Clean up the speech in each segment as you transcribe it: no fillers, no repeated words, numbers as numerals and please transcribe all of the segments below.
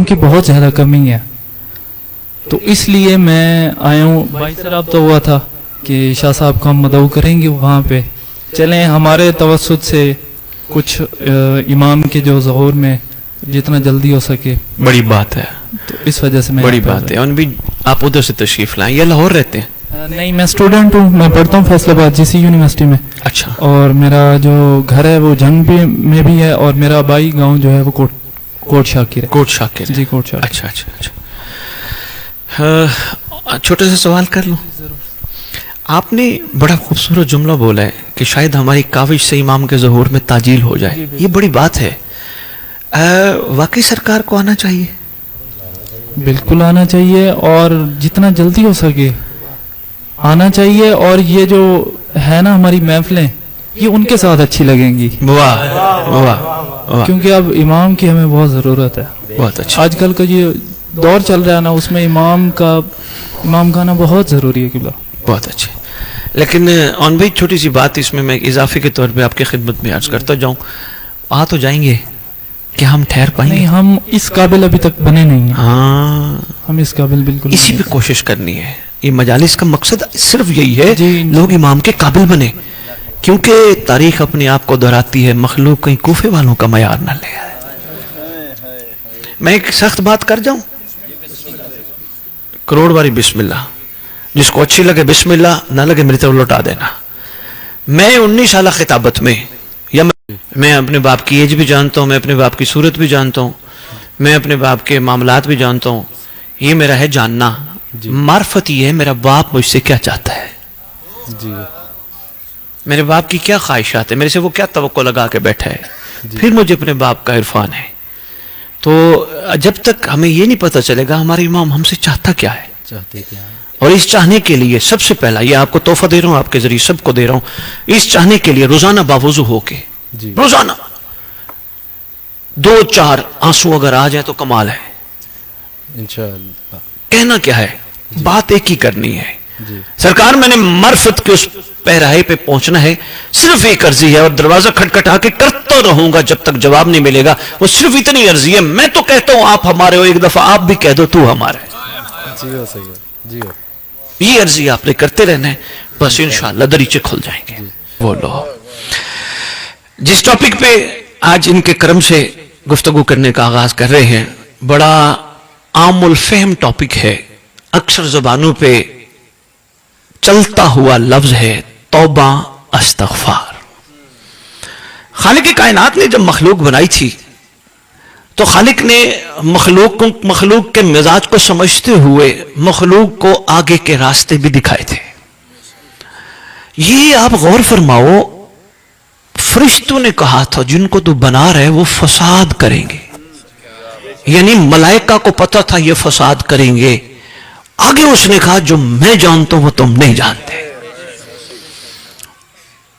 इमाम की बहुत ज़्यादा कमी है, तो इसलिए मैं आया हूँ। भाई से रब्ता हुआ था कि शाह साहब को हम मदऊ करेंगे वहाँ पे, चलें हमारे तवस्सुत से कुछ इमाम के जो ज़हूर में जितना जल्दी हो सके। बड़ी बात है, तो इस वजह से मैं बड़ी बात है। और भी आप उधर से तशरीफ लाएं या लाहौर रहते हैं? नहीं, मैं स्टूडेंट हूँ, मैं पढ़ता हूँ फैसलाबाद जीसी यूनिवर्सिटी में। अच्छा। और मेरा जो घर है वो जंग में भी है, और मेरा बाई गांव जो है वो कोट शाकिर है। कोट शाकिर जी, कोट शाकिर। अच्छा अच्छा अच्छा। छोटे से सवाल कर लूं? आपने बड़ा खूबसूरत जुमला बोला है कि शायद हमारी काविश से इमाम के ज़हूर में ताजील हो जाए। ये बड़ी बात है। वाकई सरकार को आना चाहिए? बिल्कुल आना चाहिए, और जितना जल्दी हो सके आना चाहिए। और ये जो है ना हमारी महफिलें, ये उनके साथ अच्छी लगेंगी। वाह वाह वाह, क्योंकि अब इमाम की हमें बहुत ज़रूरत है। बहुत अच्छा। आजकल का ये दौर चल रहा है ना, उसमें इमाम का आना बहुत ज़रूरी है। किबला बहुत अच्छे। लेकिन ऑन भाई छोटी सी बात इसमें मैं इजाफे के तौर पे आपकी खिदमत में अर्ज करता जाऊं, आ तो जाएंगे कि हम ठहर पाएंगे? नहीं, हम इस काबिल अभी तक बने नहीं हैं। हाँ, हम इस काबिल बिल्कुल इसी पे कोशिश करनी है। ये मजालिस का मकसद सिर्फ यही है, जी, लोग इमाम के काबिल बने, क्योंकि तारीख अपने आप को दोहराती है, मखलूक कहीं कूफे वालों का मयार न ले आए। मैं एक सख्त बात कर जाऊं, करोड़ बारी बिस्मिल्लाह, जिसको अच्छी लगे बिस्मिल्लाह, ना लगे मेरी तरफ लौटा देना। मैं 19 साल खिताबत में, या मैं अपने बाप की एज भी जानता हूं, मैं अपने बाप की सूरत भी जानता हूं, मैं अपने बाप के मामलात भी जानता हूं। ये मेरा है जानना, मार्फत ये है मेरा बाप मुझसे क्या चाहता है जी, मेरे बाप की क्या ख्वाहिशात है, मेरे से वो क्या तवक्को लगा के बैठा है, फिर मुझे अपने बाप का इरफान है। तो जब तक हमें ये नहीं पता चलेगा हमारा इमाम हमसे चाहता क्या है, और इस चाहने के लिए सबसे पहला, ये आपको तोहफा दे रहा हूं, आपके जरिए सबको दे रहा हूं, इस चाहने के लिए रोजाना बावुज़ू होके, रोजाना 2-4 आंसू अगर आ जाए तो कमाल है इंशाअल्लाह। कहना क्या है, बात एक ही करनी है, सरकार मैंने मार्फत के उस पैराहे पे पहुंचना है, सिर्फ एक अर्जी है, और दरवाजा खटखटा के करता रहूंगा जब तक जवाब नहीं मिलेगा। वो सिर्फ इतनी अर्जी है। मैं तो कहता हूं आप हमारे हो, एक दफा आप भी कह दो तू हमारा है। सही है जी। ये अर्जी आपने करते रहना है, बस इंशाअल्लाह दरीचे खुल जाएंगे। बोलो, जिस टॉपिक पे आज इनके करम से गुफ्तगू करने का आगाज कर रहे हैं, बड़ा आमुल फहम टॉपिक है, अक्सर जुबानों पे चलता हुआ लफ्ज है तौबा अस्तगफार। खालिक कायनात ने जब मखलूक बनाई थी तो खालिक ने मखलूक के मिजाज को समझते हुए मखलूक को आगे के रास्ते भी दिखाए थे। ये आप गौर फरमाओ, फरिश्तों ने कहा था जिनको तू बना रहे वो फसाद करेंगे, यानी मलाइका को पता था ये फसाद करेंगे। आगे उसने कहा जो मैं जानता हूं वो तुम नहीं जानते।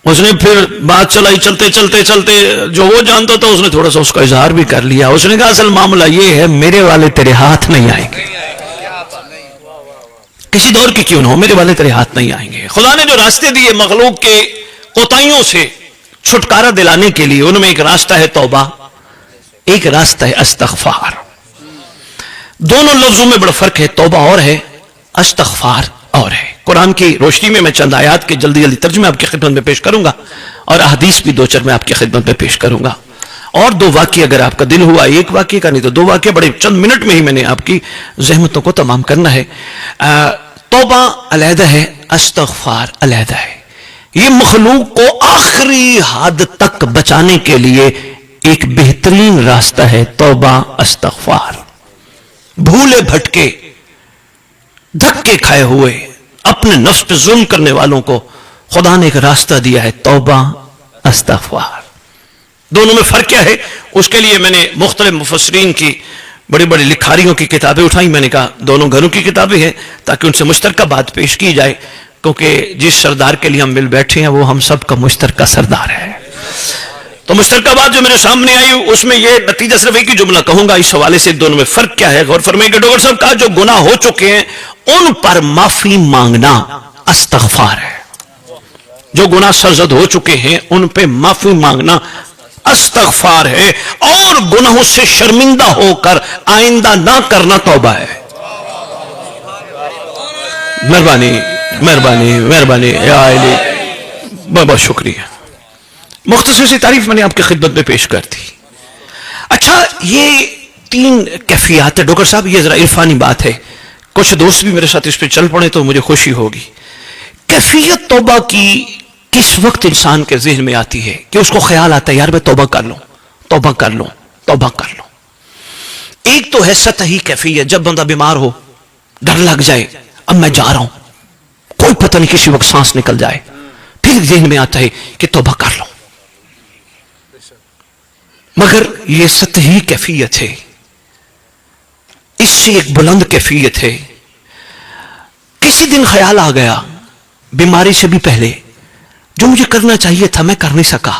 उसने फिर बात चलाई, चलते चलते चलते जो वो जानता था उसने थोड़ा सा उसका इजहार भी कर लिया। उसने कहा असल मामला ये है, मेरे वाले तेरे हाथ नहीं आएंगे, किसी दौर की क्यों ना हो, मेरे वाले तेरे हाथ नहीं आएंगे। खुदा ने जो रास्ते दिए मखलूक के कोताहियों से छुटकारा दिलाने के लिए, उनमें एक रास्ता है तौबा, एक रास्ता है अस्तगफार। दोनों लफ्जों में बड़ा फर्क है, तौबा और है, अस्तगफार और है। कुरान की रोशनी में मैं चंद आयात के जल्दी जल्दी तर्जुमे आपकी खिदमत में पेश करूंगा, और अहदीस भी 2-4 में आपकी खिदमत में पेश करूंगा, और 2 वाक्य अगर आपका दिल हुआ, एक वाक्य का नहीं तो 2 वाक्य, बड़े चंद मिनट में ही मैंने आपकी ज़हमतों को तमाम करना है। तौबा अलहदा है, अस्तगफार अलहदा है। ये मखलूक को आखिरी हद तक बचाने के लिए एक बेहतरीन रास्ता है तौबा अस्तगफार। भूले भटके, धक्के खाए हुए, अपने नफ्स पे जुल्म करने वालों को खुदा ने एक रास्ता दिया है तौबा अस्तगफार। दोनों में फर्क क्या है, उसके लिए मैंने मुख्तलिफ मुफस्सिरीन की बड़ी बड़ी लिखारियों की किताबें उठाई। मैंने कहा दोनों घरों की किताबें हैं ताकि उनसे मुश्तरका बात पेश की जाए, क्योंकि जिस सरदार के लिए हम मिल बैठे हैं वो हम सब का मुश्तरका सरदार है। तो मुश्तरका बात जो मेरे सामने आई उसमें ये नतीजा सिर्फ एक ही जुमला कहूंगा, इस हवाले से दोनों में फर्क क्या है गौर फरमाइएगा। डॉक्टर साहब कहा जो गुनाह हो चुके हैं उन पर माफी मांगना अस्तगफार है। जो गुनाह सरजद हो चुके हैं उन पे माफी मांगना استغفار ہے اور گناہوں سے شرمندہ ہو کر آئندہ نہ کرنا توبہ ہے. مہربانی مہربانی مہربانی یا علی. بہت بہت شکریہ. مختصر سی تعریف میں نے آپ کی خدمت میں پیش کر دی. اچھا یہ 3 کیفیات ہے ڈاکٹر صاحب, یہ ذرا عرفانی بات ہے, کچھ دوست بھی میرے ساتھ اس پہ چل پڑے تو مجھے خوشی ہوگی. کیفیت توبہ کی کس وقت انسان کے ذہن میں آتی ہے کہ اس کو خیال آتا ہے یار میں توبہ کر لوں توبہ کر لوں توبہ کر لوں. ایک تو ہے سطحی کیفیت, جب بندہ بیمار ہو, ڈر لگ جائے اب میں جا رہا ہوں, کوئی پتہ نہیں کسی وقت سانس نکل جائے, پھر ذہن میں آتا ہے کہ توبہ کر لوں. مگر یہ سطحی کیفیت ہے. اس سے ایک بلند کیفیت ہے, کسی دن خیال آ گیا بیماری سے بھی پہلے جو مجھے کرنا چاہیے تھا میں کر نہیں سکا,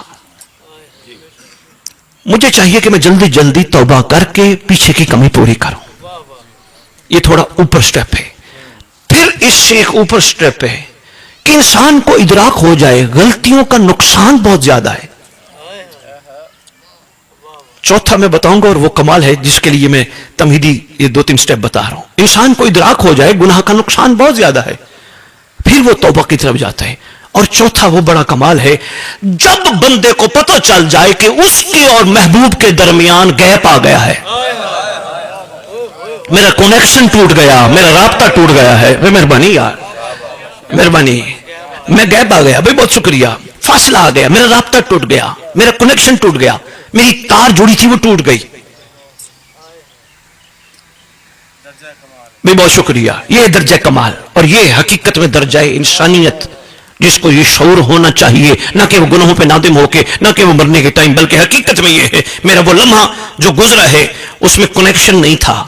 مجھے چاہیے کہ میں جلدی جلدی توبہ کر کے پیچھے کی کمی پوری کروں. یہ تھوڑا اوپر سٹیپ ہے. پھر اس سے ایک اوپر سٹیپ ہے کہ انسان کو ادراک ہو جائے غلطیوں کا نقصان بہت زیادہ ہے. چوتھا میں بتاؤں گا اور وہ کمال ہے جس کے لیے میں تمہیدی یہ 2-3 سٹیپ بتا رہا ہوں. انسان کو ادراک ہو جائے گناہ کا نقصان بہت زیادہ ہے, پھر وہ توبہ کی طرف جاتا ہے. اور چوتھا وہ بڑا کمال ہے جب بندے کو پتہ چل جائے کہ اس کے اور محبوب کے درمیان گیپ آ گیا ہے, میرا کنیکشن ٹوٹ گیا, میرا رابطہ ٹوٹ گیا ہے. مہربانی یار مہربانی, میں گیپ آ گیا بھائی, بہت شکریہ. فاصلہ آ گیا, میرا رابطہ ٹوٹ گیا, میرا کنیکشن ٹوٹ گیا, میری تار جڑی تھی وہ ٹوٹ گئی. بہت شکریہ. یہ درجہ کمال, اور یہ حقیقت میں درجہ انسانیت جس کو یہ شعور ہونا چاہیے, نہ کہ وہ گناہوں پہ نادم ہو کے, نہ کہ وہ مرنے کے ٹائم, بلکہ حقیقت میں یہ ہے میرا وہ لمحہ جو گزرا ہے اس میں کنیکشن نہیں تھا,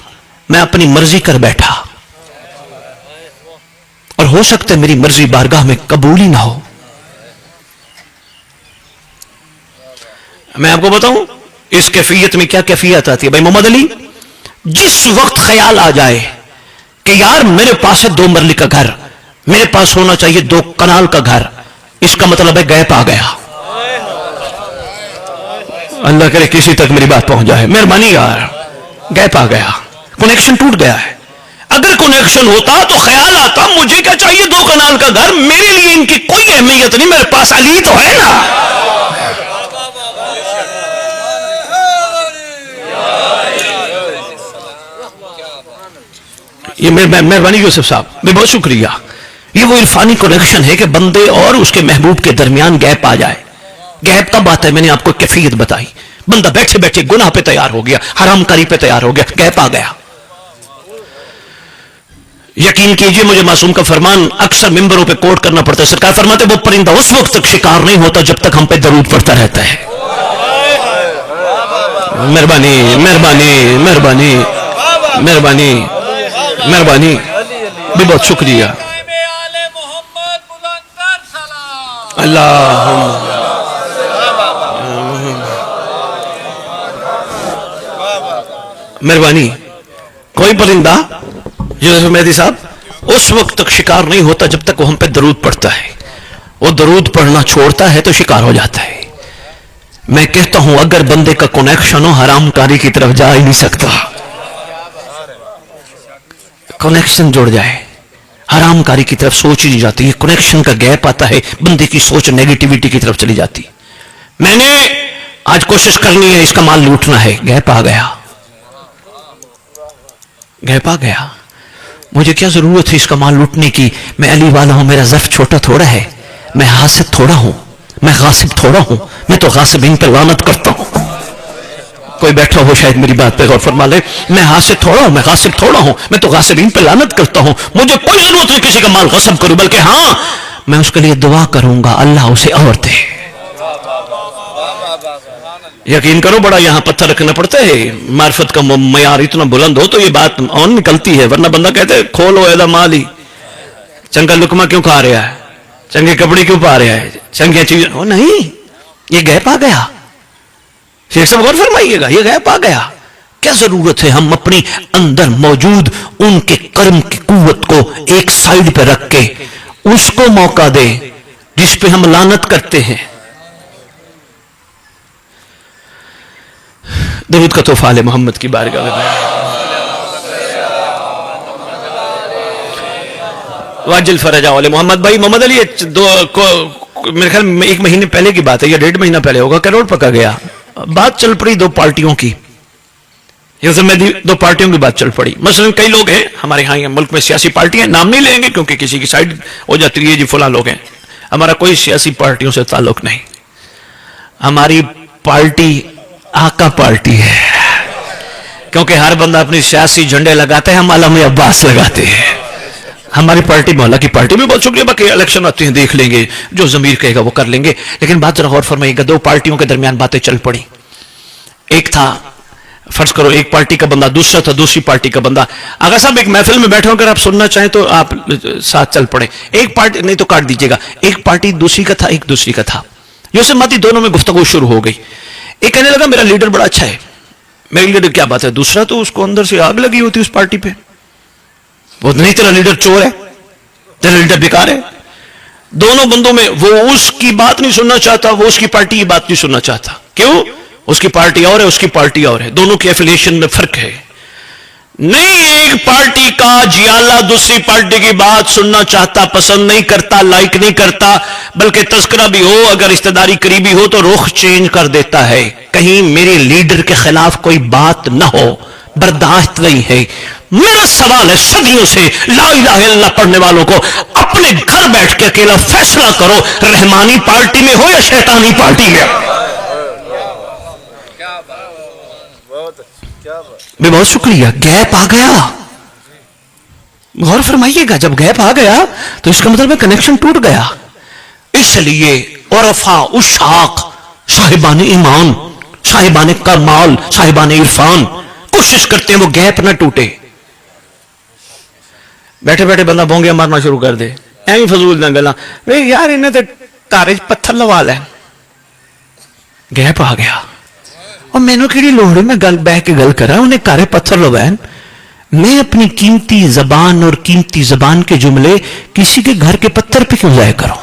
میں اپنی مرضی کر بیٹھا, اور ہو سکتا ہے میری مرضی بارگاہ میں قبول ہی نہ ہو. میں آپ کو بتاؤں اس کیفیت میں کیا کیفیت آتی ہے بھائی محمد علی. جس وقت خیال آ جائے کہ یار میرے پاس ہے 2 مرلے کا گھر, میرے پاس ہونا چاہیے 2 کنال کا گھر, اس کا مطلب ہے گیپ آ گیا. اللہ کرے کسی تک میری بات پہنچ جائے. مہربانی یار, گیپ آ گیا, کنیکشن ٹوٹ گیا ہے. اگر کنیکشن ہوتا تو خیال آتا مجھے کیا چاہیے 2 کنال کا گھر, میرے لیے ان کی کوئی اہمیت نہیں, میرے پاس علی تو ہے نا. یہ مہربانی یوسف صاحب, میں بہت شکریہ. یہ وہ عرفانی کنیکشن ہے کہ بندے اور اس کے محبوب کے درمیان گیپ آ جائے. گیپ کب آتا ہے, میں نے آپ کو کیفیت بتائی. بندہ بیٹھے بیٹھے گناہ پہ تیار ہو گیا, حرام کاری پہ تیار ہو گیا, گیپ آ گیا. یقین کیجئے مجھے معصوم کا فرمان اکثر ممبروں پہ کوٹ کرنا پڑتا ہے. سرکار فرماتے وہ پرندہ اس وقت تک شکار نہیں ہوتا جب تک ہم پہ درود پڑتا رہتا ہے. مہربانی مہربانی مہربانی مہربانی مہربانی, بہت شکریہ. اللہ مہربانی. کوئی پرندہ یوسف مہدی صاحب اس وقت تک شکار نہیں ہوتا جب تک وہ ہم پہ درود پڑتا ہے. وہ درود پڑھنا چھوڑتا ہے تو شکار ہو جاتا ہے. میں کہتا ہوں اگر بندے کا کنیکشن ہو حرام کاری کی طرف جا ہی نہیں سکتا. کنیکشن جوڑ جائے حرام کاری کی طرف سوچ ہی نہیں جاتی. یہ کنیکشن کا گیپ آتا ہے, بندے کی سوچ نیگیٹیوٹی کی طرف چلی جاتی. میں نے آج کوشش کرنی ہے, اس کا مال لوٹنا ہے, گیپ آ گیا, گیپ آ گیا. مجھے کیا ضرورت ہے اس کا مال لوٹنے کی, میں علی والا ہوں, میرا ظرف چھوٹا تھوڑا ہے, میں حاسد تھوڑا ہوں, میں غاصب تھوڑا ہوں, میں تو غاصبین پہ لعنت کرتا ہوں. کوئی بیٹھا ہو شاید میری بات پہ غور فرما لے. میں حاسد تھوڑا ہوں, میں غاصب تھوڑا ہوں, میں تو غاصبین پہ لعنت کرتا ہوں. مجھے کوئی ضرورت نہیں کسی کا مال غصب کروں, بلکہ ہاں میں اس کے لیے دعا کروں گا اللہ اسے اور دے. یقین کرو بڑا یہاں پتھر رکھنا پڑتا ہے. معرفت کا معیار اتنا بلند ہو تو یہ بات آن نکلتی ہے, ورنہ بندہ کہتے کھولو ایدا مال ہی, چنگا لکما کیوں کھا رہا ہے, چنگے کپڑے کیوں پا رہا ہے, چنگے چیزیں. نہیں, یہ گیپ آ گیا. شیخ صاحب غور فرمائیے گا, یہ گیپ آ گیا. کیا ضرورت ہے ہم اپنی اندر موجود ان کے کرم کی قوت کو ایک سائیڈ پہ رکھ کے اس کو موقع دیں جس پہ ہم لعنت کرتے ہیں. दरूद का तोहफा आले मोहम्मद की बारगाह में वाजिल फरजा वाले मोहम्मद भाई। मोहम्मद अली मेरे ख्याल में 1 महीने पहले की बात है या 1.5 महीना पहले होगा, करोड़ पका गया। बात चल पड़ी 2 पार्टियों की, में 2 पार्टियों की बात चल पड़ी। मसलन कई लोग हैं हमारे यहाँ मुल्क में सियासी पार्टियां, नाम नहीं लेंगे क्योंकि किसी की साइड हो जाती है, जी फला लोग हैं। हमारा कोई सियासी पार्टियों से ताल्लुक नहीं, हमारी पार्टी आका पार्टी है, क्योंकि हर बंदा अपनी सियासी झंडे लगाते हैं, हम आलम अब्बास लगाते हैं। हमारी पार्टी मौला की पार्टी में बहुत शुक्रिया, बाकी इलेक्शन आते हैं देख लेंगे, जो जमीर कहेगा वो कर लेंगे। लेकिन बात जरा गौर फरमाइएगा, 2 पार्टियों के दरमियान बातें चल पड़ी। एक था, फर्ज करो एक पार्टी का बंदा, दूसरा था दूसरी पार्टी का बंदा। अगर साहब एक महफिल में बैठे हो, अगर आप सुनना चाहें तो आप साथ चल पड़े। एक पार्टी नहीं तो काट दीजिएगा, एक पार्टी दूसरी का था, एक दूसरी का था। यूसुफ माती दोनों में गुफ्तगू शुरू हो गई। एक कहने लगा मेरा लीडर बड़ा अच्छा है, मेरा लीडर क्या बात है। दूसरा तो उसको अंदर से आग लगी होती उस पार्टी पे, वो नहीं तेरा लीडर चोर है, तेरा लीडर बेकार है। दोनों बंदों में वो उसकी बात नहीं सुनना चाहता, वो उसकी पार्टी की बात नहीं सुनना चाहता। क्यों? उसकी पार्टी और है, उसकी पार्टी और है, दोनों के एफिलिएशन में फर्क है। नहीं, एक पार्टी का जियाला दूसरी पार्टी की बात सुनना चाहता, पसंद नहीं करता, लाइक नहीं करता, बल्कि तस्करा भी हो, अगर रिश्तेदारी करीबी हो तो रुख चेंज कर देता है, कहीं मेरे लीडर के खिलाफ कोई बात ना हो, बर्दाश्त नहीं है। मेरा सवाल है सदियों से ला इलाहा इल्लल्लाह पढ़ने वालों को, अपने घर बैठ के अकेला फैसला करो, रहमानी पार्टी में हो या शैतानी पार्टी में। मैं बहुत शुक्रिया, गैप आ गया। गौर फरमाइएगा, जब गैप आ गया तो इसका मतलब है कनेक्शन टूट गया। इसलिए औरफा उशाक साहिबान ईमान, साहिबान कमाल, साहिबान इरफान कोशिश करते हैं वो गैप ना टूटे। बैठे बैठे बंदा भोंगे मारना शुरू कर दे, एवं फजूल ना गला, वे यार इन्हें तो तारे पत्थर लवा ले। गैप आ गया और मैनू कि लोड़ मैं गल बह के गल करा, उन्हें कारे पत्थर लवान। मैं अपनी कीमती जबान और कीमती जबान के जुमले किसी के घर के पत्थर पे क्यों जाया करूं?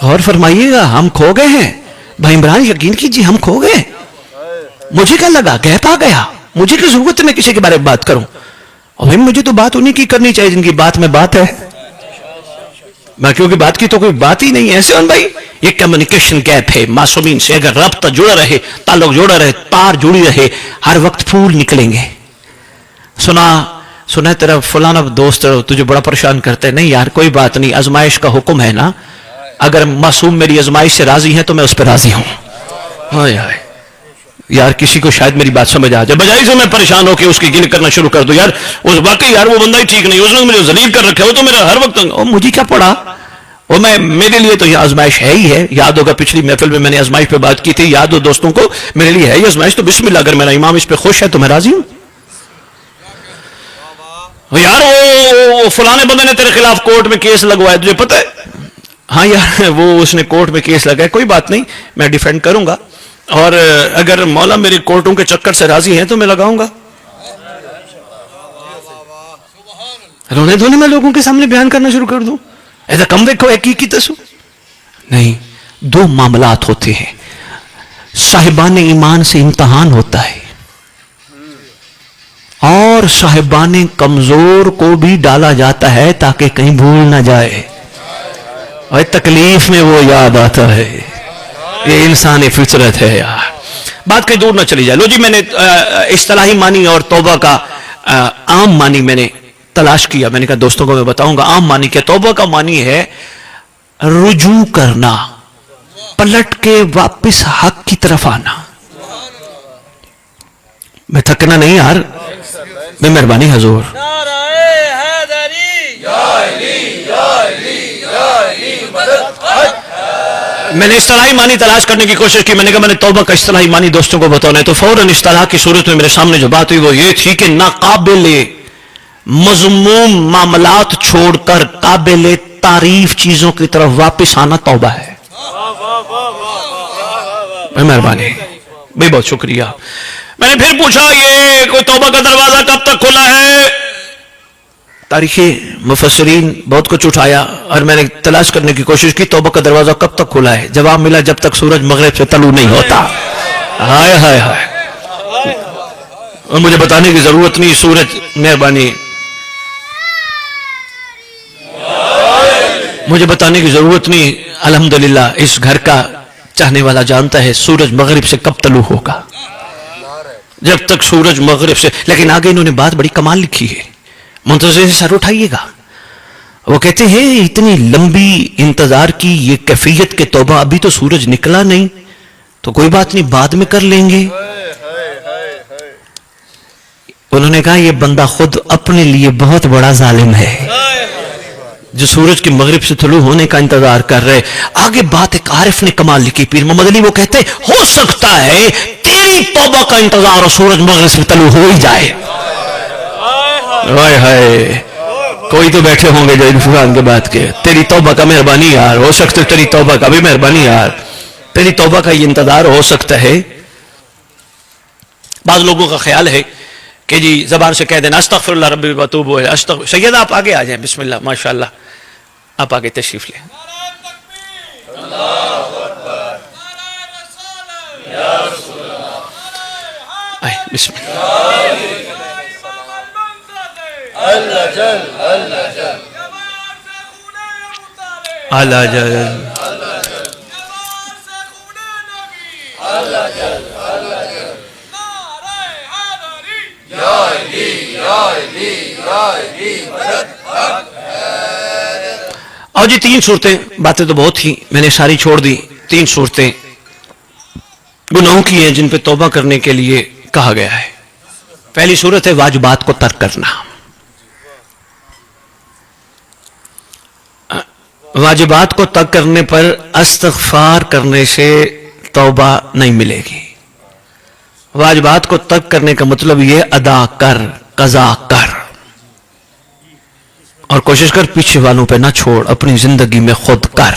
गौर फरमाइएगा, हम खो गए हैं भाई इमरान, यकीन कीजिए हम खो गए। मुझे क्या लगा गैप आ गया, मुझे क्या जरूरत है मैं किसी के बारे में बात करूं? और भाई मुझे तो बात उन्हीं की करनी चाहिए जिनकी बात में बात है, बाकियों की बात की तो कोई बात ही नहीं है। ऐसे भाई ये कम्युनिकेशन गैप है मासूमीन से। अगर रब्ता जुड़ा रहे, ताल्लुक जुड़ा रहे, तार जुड़ी रहे, हर वक्त फूल निकलेंगे। सुना तेरा फलाना दोस्त तुझे बड़ा परेशान करते, नहीं यार कोई बात नहीं, आजमाइश का हुक्म है ना, अगर मासूम मेरी आजमाइश से राजी है तो मैं उस पर राजी हूं। यार किसी को शायद मेरी बात समझ आ जाए, बजाय से मैं परेशान होकर उसकी गिल करना शुरू कर दूं, यार उस वाकई यार वो बंदा ही ठीक नहीं, उसने मुझे जलील कर रखा है, वो तो मेरा हर वक्त मुझे क्या पड़ा, वो मेरे लिए तो ये आजमाइश है ही है। याद होगा पिछली महफिल में मैंने आजमाइश पे बात की थी, याद हो दोस्तों को, मेरे लिए है ये आजमाइश, तो बिस्मिल्लाह, अगर मेरा इमाम इस पे खुश है तो मैं राजी हूं। यार वो फलाने बंदे ने तेरे खिलाफ कोर्ट में केस लगवाया, तुझे पता है? हाँ यार वो उसने कोर्ट में केस लगाया, कोई बात नहीं मैं डिफेंड करूंगा, और अगर मौला मेरे कोर्टों के चक्कर से राजी हैं तो मैं लगाऊंगा। रोने धोने में लोगों के सामने बयान करना शुरू कर दूं, ऐसा कम देखो एक की तसु नहीं। 2 मामलात होते हैं, साहिबान ईमान से इम्तहान होता है और साहिबान कमजोर को भी डाला जाता है ताकि कहीं भूल ना जाए, और तकलीफ में वो याद आता है। ये इंसानी फितरत है यार, बात कहीं दूर ना चली जाए। लो जी, मैंने इस्तिलाही मानी और तौबा का आम मानी मैंने तलाश किया, मैंने कहा दोस्तों को मैं बताऊंगा आम मानी क्या। तौबा का मानी है रुजू करना, पलट के वापस हक की तरफ आना। मैं थकना नहीं यार, मैं मेहरबानी हजूर। मैंने इस्तिलाही मानी तलाश करने की कोशिश की, मैंने कहा मैंने तौबा का इस्तिलाही मानी दोस्तों को बताना है, तो फौरन इस्तिलाह की सूरत में मेरे सामने जो बात हुई वो ये थी कि नाकाबिले मज़मूम मामलात छोड़कर काबिले तारीफ चीजों की तरफ वापस आना तौबा है। मेहरबानी भाई, बहुत शुक्रिया। मैंने फिर पूछा ये कोई तौबा का दरवाजा कब तक खुला है? तारीखी मुफस्सिरीन बहुत कुछ उठाया और मैंने तलाश करने की कोशिश की तौबा का दरवाजा कब तक खुला है। जवाब मिला जब तक सूरज मगरिब से तलू नहीं होता। हाय हाय हाय। और मुझे बताने की जरूरत नहीं, सूरज मेहरबानी, मुझे बताने की जरूरत नहीं, अल्हम्दुलिल्लाह इस घर का चाहने वाला जानता है सूरज मगरिब से कब तलू होगा, जब तक सूरज मगरिब से। लेकिन आगे इन्होंने बात बड़ी कमाल लिखी है, मुंतज़िर से सर उठाइएगा। वो कहते हैं इतनी लंबी इंतजार की ये कैफियत के तौबा, अभी तो सूरज निकला नहीं, तो कोई बात नहीं बाद में कर लेंगे। उन्होंने कहा ये बंदा खुद अपने लिए बहुत बड़ा जालिम है जो सूरज की मगरिब से तुलू होने का इंतजार कर रहे। आगे बात एक आरिफ ने कमाल लिखी, पीर मोहम्मद अली, वो कहते हो सकता है तेरी तौबा का इंतजार और सूरज मगरिब से तुलू हो ही जाए। हाय हाय, कोई तो बैठे होंगे जो इरफान के बात के, तेरी तौबा का मेहरबानी यार, हो सकता है तेरी तौबा का भी मेहरबानी यार, तेरी तौबा का ये इंतजार हो सकता है। बाद लोगों का ख्याल है कि जी जबान से कह देना अस्तगफिरुल्लाह रब्बी व अतूबु इलैह। सैयद आप आगे आ जाएं, बिस्मिल्लाह, माशाअल्लाह, आप आगे तशरीफ लें। बिस्मिल्लाह। अल्लाह जल और जी तीन सूरतें, बातें तो बहुत ही मैंने सारी छोड़ दी। तीन सूरतें गुनाहों की हैं जिन पे तौबा करने के लिए कहा गया है। पहली सूरत है वाजिबात को तर्क करना। वाजिबात को तर्क करने पर इस्तिग़फ़ार करने से तौबा नहीं मिलेगी। वाजिबात को तर्क करने का मतलब यह अदा कर, कज़ा कर, और कोशिश कर पीछे वालों पे ना छोड़, अपनी जिंदगी में खुद कर।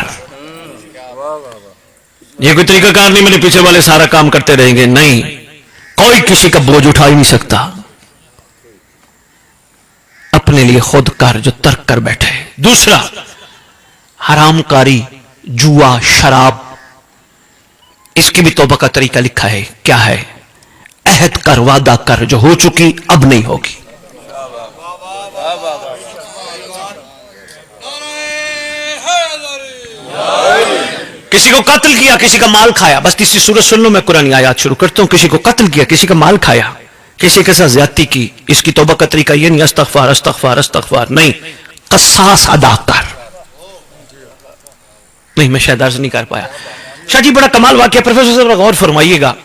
ये कोई तरीकाकार नहीं मेरे पीछे वाले सारा काम करते रहेंगे, नहीं, कोई किसी का बोझ उठा ही नहीं सकता। अपने लिए खुद कर जो तर्क कर बैठे। दूसरा, हरामकारी, जुआ, शराब, इसकी भी तौबा का तरीका लिखा है। क्या है? अहद कर, वादा कर, जो हो चुकी अब नहीं होगी। किसी को कत्ल किया, किसी का माल खाया, बस तीसरी सूरत सुन लो, मैं कुरानी आयत शुरू करता हूं। किसी को कत्ल किया, किसी का माल खाया, किसी के साथ ज्यादती की, इसकी तौबा का तरीका यह नहीं अस्तगफार अस्तगफार अस्तगफार, नहीं, क़सास अदा कर। नहीं, मैं शायद अर्ज नहीं कर पाया। शाह जी बड़ा कमाल वाकया, प्रोफेसर साहब गौर फरमाइएगा।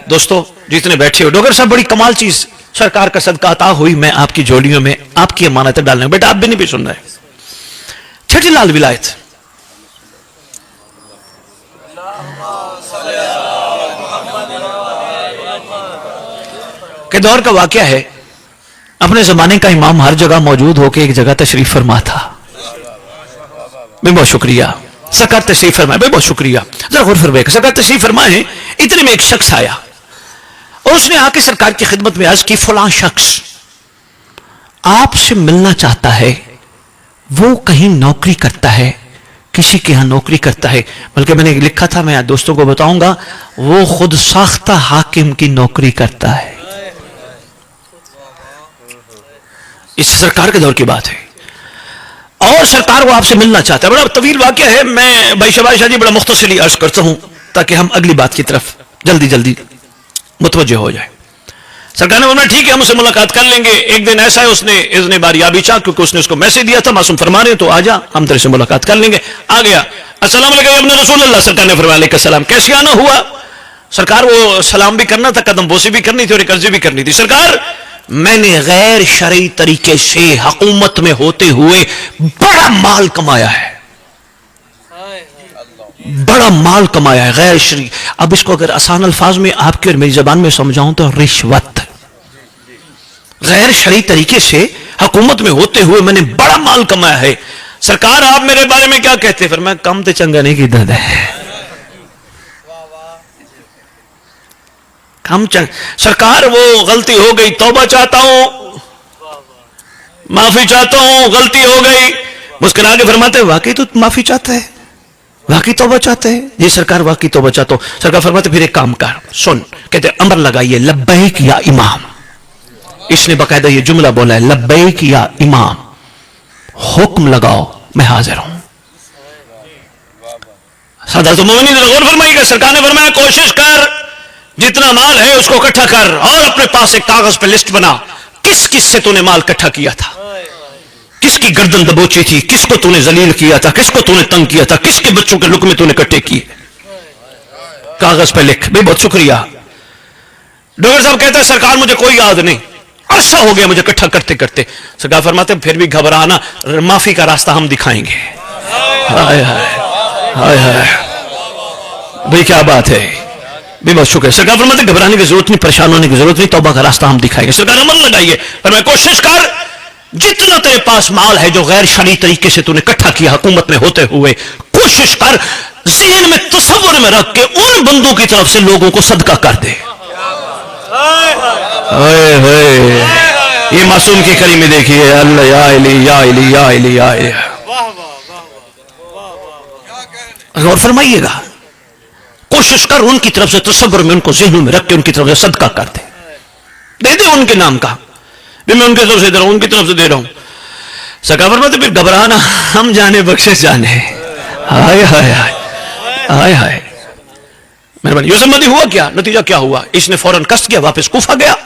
दोस्तों जितने बैठे हो, डॉक्टर साहब बड़ी कमाल चीज सरकार का सदका अता हुई, मैं आपकी झोलियों में आपकी अमानतें डालने, बेटा आप भी नहीं भी सुन रहे। छठी लाल विलायत के दौर का वाकया है। अपने जमाने का इमाम हर जगह मौजूद होकर एक जगह तशरीफ फरमा था। मैं बहुत शुक्रिया, सरकार तशरीफ फरमाए, बहुत शुक्रिया, जरा गौर फरमाइएगा। सरकार तशरीफ फरमाए, इतने में एक शख्स आया और उसने आके सरकार की खिदमत में अर्ज की, फलां शख्स आपसे मिलना चाहता है, वो कहीं नौकरी करता है, किसी के यहां नौकरी करता है, बल्कि मैंने लिखा था, मैं दोस्तों को बताऊंगा, वो खुद साख्ता हाकिम की नौकरी करता है। इस सरकार के दौर की बात है और सरकार वो आपसे मिलना चाहता है। बड़ा तवील वाकया है, मैं भाई शबाज शाह जी बड़ा मुख्तसरी अर्ज करता हूं ताकि हम अगली बात की तरफ जल्दी जल्दी मुतवज्जे हो जाए। सरकार ने बोला ठीक है हम उससे मुलाकात कर लेंगे। एक दिन ऐसा है उसने इज़्ने बारियाबी चाह, क्योंकि उसने उसको मैसेज दिया था, मासूम फरमा रहे तो आजा हम तेरे से मुलाकात कर लेंगे। आ गया, अस्सलाम वालेकुम या इब्न रसूलल्लाह, सरकार ने फरमाया अलैहि सलाम, कैसे आना हुआ? सरकार वो सलाम भी करना था, कदम बोसी भी करनी थी और एक अर्जी भी करनी थी। सरकार मैंने गैर शरई तरीके से हुकूमत में होते हुए बड़ा माल कमाया है, बड़ा माल कमाया है गैर शरई। अब इसको अगर आसान अल्फाज में आपके और मेरी जबान में समझाऊं तो रिश्वत, गैर शरई तरीके से हुकूमत में होते हुए मैंने बड़ा माल कमाया है। सरकार आप मेरे बारे में क्या कहते हैं? फिर मैं कम तो चंगा नहीं की दर्द है, हम सरकार वो गलती हो गई, तौबा चाहता हूं, माफी चाहता हूं, गलती हो गई। मुस्कुरा के फरमाते वाकई तो माफी चाहता है, वाकई तौबा चाहते हैं? जी सरकार वाकई तौबा चाहता हूं। सरकार फरमाते फिर एक काम कर, सुन, कहते अमर लगाइए, लब्बैक या इमाम। इसने बकायदा ये जुमला बोला है, लब्बैक या इमाम, हुक्म लगाओ मैं हाजिर हूं। सदरत मोमिनीन ने गौर फरमाइएगा, सरकार ने फरमाया कोशिश कर, जितना माल है उसको इकट्ठा कर और अपने पास एक कागज पे लिस्ट बना, किस किस से तूने माल इकट्ठा किया था, किसकी गर्दन दबोची थी, किसको तूने जलील किया था, किसको तूने तंग किया था, किसके बच्चों के लुक्मे तूने इकट्ठे किए, कागज पे लिख। भाई बहुत शुक्रिया। डॉक्टर साहब कहते हैं सरकार मुझे कोई याद नहीं, अरसा हो गया मुझे इकट्ठा करते करते। सरकार फरमाते फिर भी घबराना, माफी का रास्ता हम दिखाएंगे। हाय हाय हाय हाय, भाई क्या बात है, भी बहुत शुक्र है। सरकार फरमाते घबराने की जरूरत नहीं, परेशान होने की जरूरत नहीं, तौबा का रास्ता हम दिखाएंगे। सरकार अमल लगाइए, पर मैं कोशिश कर, जितना तेरे पास माल है जो गैर शरई तरीके से तूने इकट्ठा किया हुकूमत में होते हुए, कोशिश कर ज़हन में तसव्वुर में रख के उन बंदों की तरफ से लोगों को सदका कर दे। ये मासूम की करीमी देखिए, अल्लाह या इली या इली या इली या इली। गौर फरमाइएगा, कोशिश कर उनकी तरफ से तसव्वुर में उनको ज़हन में रख के उनकी तरफ से सदका कर दे दे उनके नाम का, भी मैं उनकी तरफ से दे रहा हूं, उनकी तरफ से दे रहा हूं। सरकार फरमाते फिर घबराना, हम जाने बख्शिश जाने। हाय हाय हाय हाय हाय, मेहरबानी। यूसुफ हुआ क्या, नतीजा क्या हुआ, इसने फौरन कष्ट किया, वापस कूफा गया।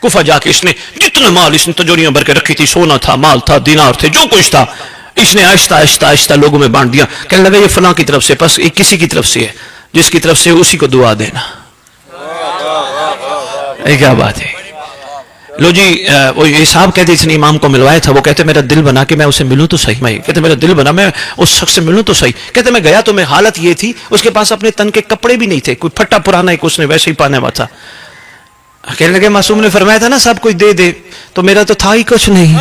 कूफा जाके इसने जितना माल इसने तिजोरियां भर के रखी थी, सोना था, माल था, दिनार थे, जो कुछ था, इसने आहिस्ता आहिस्ता आहिस्ता लोगों में बांट दिया। कहने लगा ये फलां की तरफ से, बस एक किसी की तरफ से है, जिसकी तरफ से उसी को दुआ देना। ये क्या बात है। लो जी, वो ये साहब कहते इसने इमाम को मिलवाया था, वो कहते मेरा दिल बना कि मैं उसे मिलूं तो सही। मैं कहते मेरा दिल बना मैं उस शख्स से मिलूं तो सही। कहते मैं गया तो मैं हालत ये थी, उसके पास अपने तन के कपड़े भी नहीं थे, कोई फट्टा पुराना एक उसने वैसे ही पहना हुआ था। कहने लगे मासूम ने फरमाया था ना सब कुछ दे दे, तो मेरा तो था ही कुछ नहीं।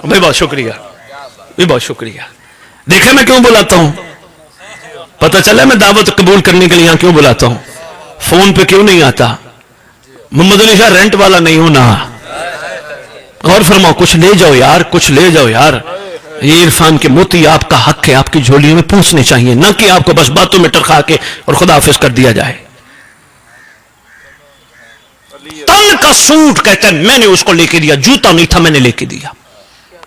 भाई बहुत शुक्रिया, भाई बहुत शुक्रिया। देखे मैं क्यों बुलाता हूं, पता चला मैं दावत कबूल करने के लिए यहां क्यों बुलाता हूं, फोन पे क्यों नहीं आता। मोहम्मद अली शाह रेंट वाला नहीं हूं ना। गौर फरमाओ, कुछ ले जाओ यार, कुछ ले जाओ यार। ये इरफान के मोती आपका हक है, आपकी झोलियों में पहुंचने चाहिए, न कि आपको बस बातों में टरखा के और खुदा हाफिज कर दिया जाए। तन का सूट कहते हैं मैंने उसको लेके दिया, जूता नहीं था मैंने लेके दिया,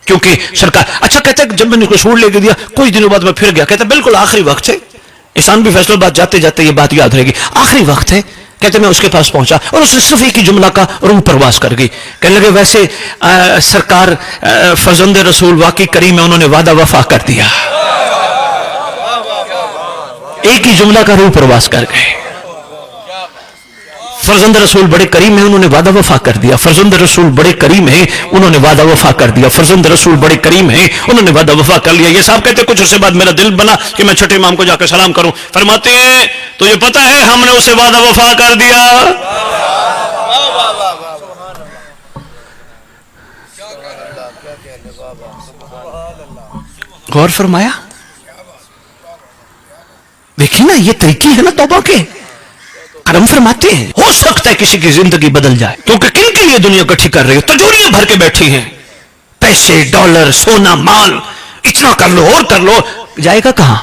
क्योंकि सरकार। अच्छा कहते हैं जब मैंने उसको सूट लेके दिया कुछ दिनों बाद मैं फिर गया, कहते बिल्कुल आखिरी वक्त है, ईशान भी फैसलाबाद जाते जाते ये बात याद रहेगी, आखिरी वक्त है। कहते मैं उसके पास पहुंचा और उसने सिर्फ एक ही जुमला का रूह परवास कर गई। कहने लगे वैसे सरकार फर्जंद रसूल वाकई करीम है, उन्होंने वादा वफा कर दिया। एक ही जुमला का रूह परवास कर गए। फर्जंद रसूल बड़े करीम है, उन्होंने वादा वफा कर दिया। फर्जंद रसूल बड़े करीम है, उन्होंने वादा वफा कर दिया। फर्जंद रसूल बड़े करीम है, उन्होंने वादा वफा कर लिया। ये साहब कहते कुछ उसके बाद मेरा दिल बना कि मैं छठे इमाम को जाकर सलाम करूं। फरमाते हैं तो ये पता है हमने उसे वादा वफा कर दिया। गौर फरमाया, देखिए ना ये तरीके है ना तौबा के। करम फरमाते हैं हो सकता है किसी की जिंदगी बदल जाए, क्योंकि किन के लिए दुनिया इकट्ठी कर रही हो, तिजोरियां भर के बैठी हैं, पैसे डॉलर सोना माल, इतना कर लो और कर लो, जाएगा कहां।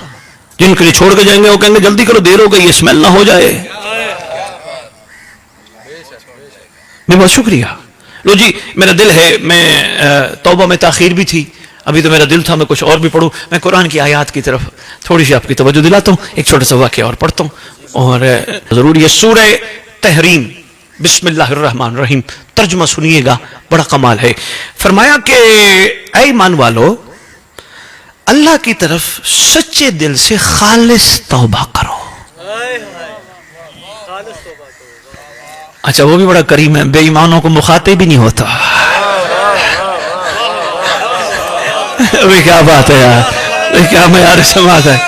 जिनके लिए छोड़ के जाएंगे वो कहेंगे जल्दी करो देर हो गई, ये स्मेल ना हो जाए। मैं बहुत शुक्रिया। लो जी मेरा दिल है, मैं तौबा में ताखीर भी थी, अभी तो मेरा दिल था मैं कुछ और भी पढ़ूं। मैं कुरान की आयत की तरफ थोड़ी सी आपकी तवज्जो दिलाता हूं, एक छोटा सा वाक़या और पढ़ता हूं और जरूर ये सूरह तहरीम बिस्मिल्लाहिर्रहमानिर्रहीम तर्जुमा सुनिएगा, बड़ा कमाल है। फरमाया कि ऐ ईमान वालो अल्लाह की तरफ सच्चे दिल से खालिस तौबा करो। अच्छा वो भी बड़ा करीम है, बेईमानों को मुखातिब भी नहीं होता। अभी क्या बात है यार, क्या मैं यार समाज है।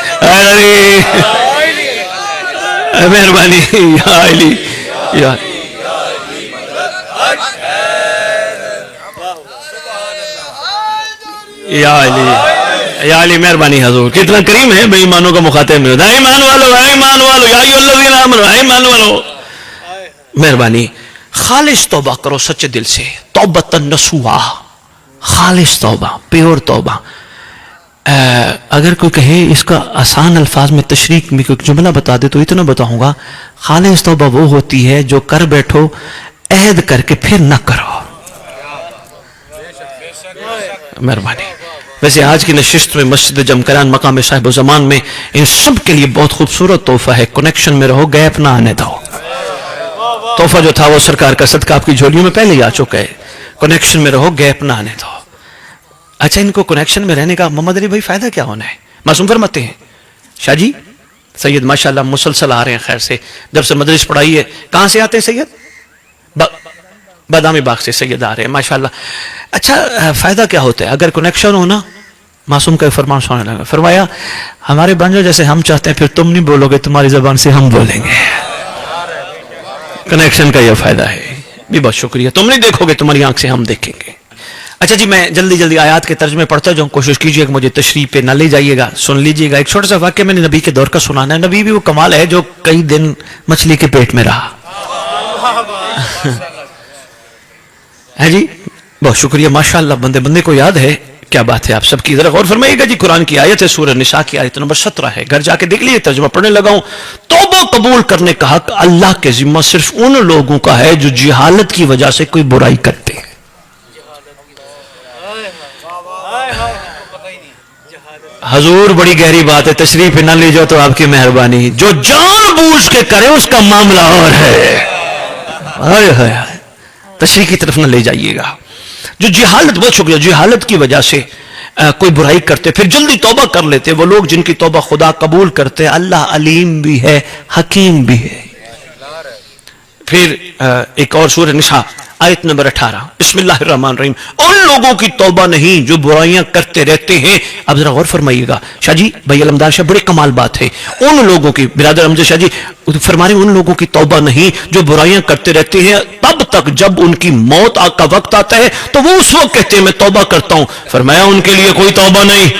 अरे मेहरबानी या अली मेहरबानी हजूर, कितना करीम है, बेईमानों का मुखातिब नहीं होता। ईमान वालो ईमान वालो या ईमान वालो मेहरबानी, खालिस तौबा करो सच्चे दिल से, तौबतन नसूहा, खालिस तौबा, प्योर तौबा। अगर कोई कहे इसका आसान अल्फाज में तशरीक में कोई जुमला बता दे तो इतना बताऊंगा, खालिस तौबा वो होती है जो कर बैठो अहद करके फिर न करो। मेहरबानी। वैसे आज की नशिस्त में मस्जिद जमकरान मकाम साहिब ज़मान में इन सब के लिए बहुत खूबसूरत तोहफा है, कनेक्शन में रहो, गैप ना आने दो। तोहफा जो था वो सरकार का सदका आपकी झोलियों में पहले ही आ चुका है, कनेक्शन में रहो, गैप ना आने दो। अच्छा, इनको कनेक्शन में रहने का मोहम्मद अली भाई फायदा क्या होना है? मासूम फरमाते हैं शाह जी सैयद माशाल्लाह मुसलसल आ रहे हैं, खैर से जब से मदरस पढ़ाई है। कहां से आते हैं सैयद? बादामी बाग से सैयद आ रहे हैं माशाल्लाह। अच्छा, फायदा क्या होता है अगर कनेक्शन हो ना? मासूम का फरमान सुनने लगा, फरमाया हमारे बंजो जैसे हम चाहते हैं फिर तुम नहीं बोलोगे, तुम्हारी जबान से हम बोलेंगे। कनेक्शन का यह फायदा है। भी बहुत शुक्रिया, तुम नहीं देखोगे, तुम्हारी आंख से हम देखेंगे। अच्छा जी, मैं जल्दी जल्दी आयात के तर्जुमे पढ़ता जाऊं, कोशिश कीजिएगा मुझे तशरीह पे ना ले जाइएगा, सुन लीजिएगा। एक छोटा सा वाक्य मैंने नबी के दौर का सुनाना है। नबी भी वो कमाल है जो कई दिन मछली के पेट में रहा है जी। बहुत शुक्रिया माशाअल्लाह, बंदे बंदे को याद है, क्या बात है। आप सबकी जरा गौर फरमाइएगा जी। कुरान की आयत है, सूरह निसा की आयत नंबर 17 है, घर जाके देख लीजिए, तर्जुमा पढ़ने लगा हूं। तौबा कबूल करने का हक अल्लाह के जिम्मा सिर्फ उन लोगों का है जो जिहालत की वजह से कोई बुराई करते हैं। हजूर बड़ी गहरी बात है, तशरीफ पे ना ले जाओ तो आपकी मेहरबानी। जो जानबूझ के करे उसका मामला और है, तशरीह की तरफ ना ले जाइएगा। जो जिहालत, बहुत शुक्रिया, जिहालत की वजह से कोई बुराई करते फिर जल्दी तौबा कर लेते, वो लोग जिनकी तौबा खुदा कबूल करते, अल्लाह अलीम भी है, हकीम भी है। फिर एक और सूरह निसा आयत नंबर 18, बिस्मिल्लाहिर्रहमानिर्रहीम, उन लोगों की तौबा नहीं जो बुराइयां करते रहते हैं। अब जरा गौर फरमाइएगा शाह जी, भाई अलमदार शाह, बड़ी कमाल बात है। उन लोगों की, बिरादर हमजा शाह जी फरमा रहे, उन लोगों की तौबा नहीं जो बुराइयां करते रहते हैं तब तक जब उनकी मौत का वक्त आता है तो वो उस वक्त कहते हैं मैं तौबा करता हूं। फरमाया उनके लिए कोई तौबा नहीं।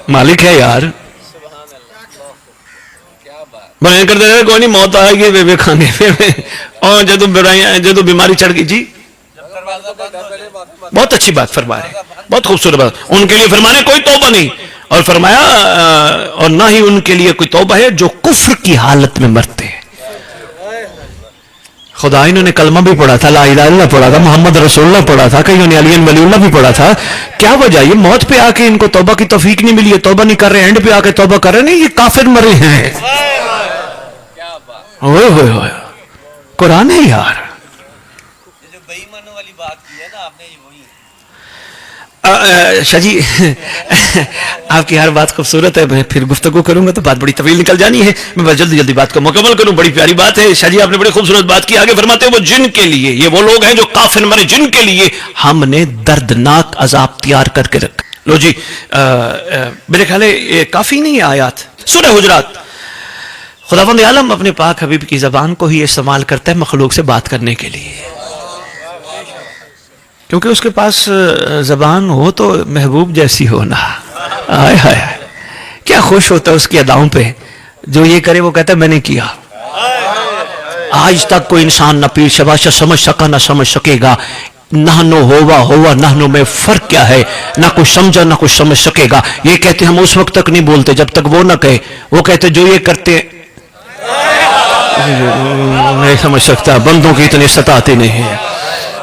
मालिक है यार, बनाए करते रहे, कोई नहीं, मौत आएगी वे वेखांगे फिर। और जब बुराइयां, जब बीमारी चढ़ गई जी, बहुत अच्छी बात फरमा रहे, बहुत खूबसूरत बात। उनके लिए फरमाने कोई तौबा नहीं, और फरमाया और ना ही उनके लिए कोई तौबा है जो कुफ्र की हालत में मरते हैं। खुदा इन्होंने कलमा भी पढ़ा था, ला इलाहा इल्लल्लाह पढ़ा था, मोहम्मद रसूलुल्लाह पढ़ा था, कईयों ने अली वलीउल्लाह भी पढ़ा था। क्या वजह? ये मौत पे आके इनको तौबा की तौफीक नहीं मिली है, तौबा नहीं कर रहे, एंड पे आके तौबा कर रहे, नहीं, ये काफिर मरे हैं। ओए होए होए, कुरान है यार। जो बेईमानों वाली बात की है ना आपने, वही शाह जी आपकी हर बात खूबसूरत है, मैं फिर गुफ्तगू करूंगा तो बात बड़ी तवील निकल जानी है, मैं बस जल्दी जल्दी बात को मुकम्मल करूं। बड़ी प्यारी बात है शाह जी, आपने बड़ी खूबसूरत बात की। आगे फरमाते हैं वो जिन के लिए, ये वो लोग हैं जो काफिर मरे, जिनके लिए हमने दर्दनाक अजाब तैयार करके रखा। लो जी, मेरे ख्याल है काफी नहीं है आयात। सूरह हुजरात, खुदावंद आलम अपने पाक हबीब की जबान को ही इस्तेमाल करता है मखलूक से बात करने के लिए, क्योंकि उसके पास जबान हो तो महबूब जैसी हो ना। हाय हाय, क्या खुश होता है उसकी अदाओं पे, जो ये करे वो कहता है मैंने किया। आज तक कोई इंसान ना पीर शबाशा समझ सका ना समझ सकेगा। नहनो होवा होवा नहनो में फर्क क्या है, ना कुछ समझा ना कुछ समझ सकेगा। ये कहते हम उस वक्त तक नहीं बोलते जब तक वो ना कहे। वो कहते जो ये करते नहीं समझ सकता, बंदों की इतनी सताती नहीं है।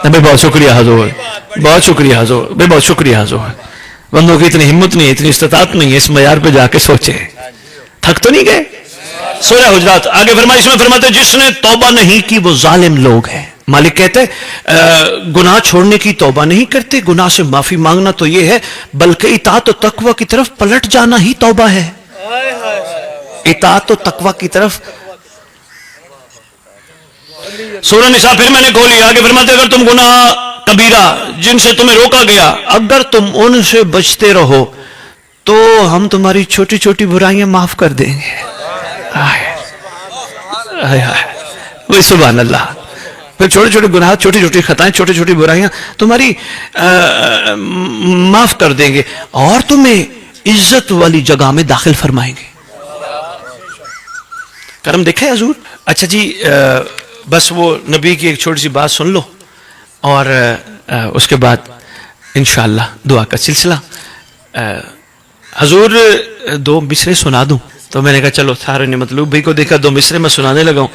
भाई बहुत शुक्रिया हजूर, बहुत शुक्रिया हजूर, भाई बहुत शुक्रिया हजूर। बंदों की इतनी हिम्मत नहीं है, इतनी इस्तात नहीं है, इस मयार पे जाके सोचे, थक तो नहीं गए। सूरह हुजरात आगे फरमाइश में फरमाते जिसने तौबा नहीं की वो जालिम लोग हैं। मालिक कहते गुनाह छोड़ने की तौबा नहीं करते, गुनाह से माफी मांगना तो ये है, बल्कि इताअत और तकवा की तरफ पलट जाना ही तौबा है। इताअत और तकवा की तरफ। सूरह निसा फिर मैंने खोली, आगे फरमाते अगर तुम गुनाह कबीरा जिनसे तुम्हें रोका गया, अगर तुम उनसे बचते रहो तो हम तुम्हारी छोटी छोटी बुराइयां माफ कर देंगे। वही सुभान अल्लाह। फिर छोटे छोटे गुनाह, छोटी छोटी खताएं, छोटी छोटी बुराइयां तुम्हारी माफ कर देंगे और तुम्हें इज्जत वाली जगह में दाखिल फरमाएंगे। करम देखा है हजूर। अच्छा जी, बस वो नबी की एक छोटी सी बात सुन लो, اور اس کے بعد انشاءاللہ دعا کا سلسلہ. حضور 2 مصرے سنا دوں؟ تو میں نے کہا چلو سارے نے مطلوب بھائی کو دیکھا 2 مصرے میں سنانے لگا ہوں.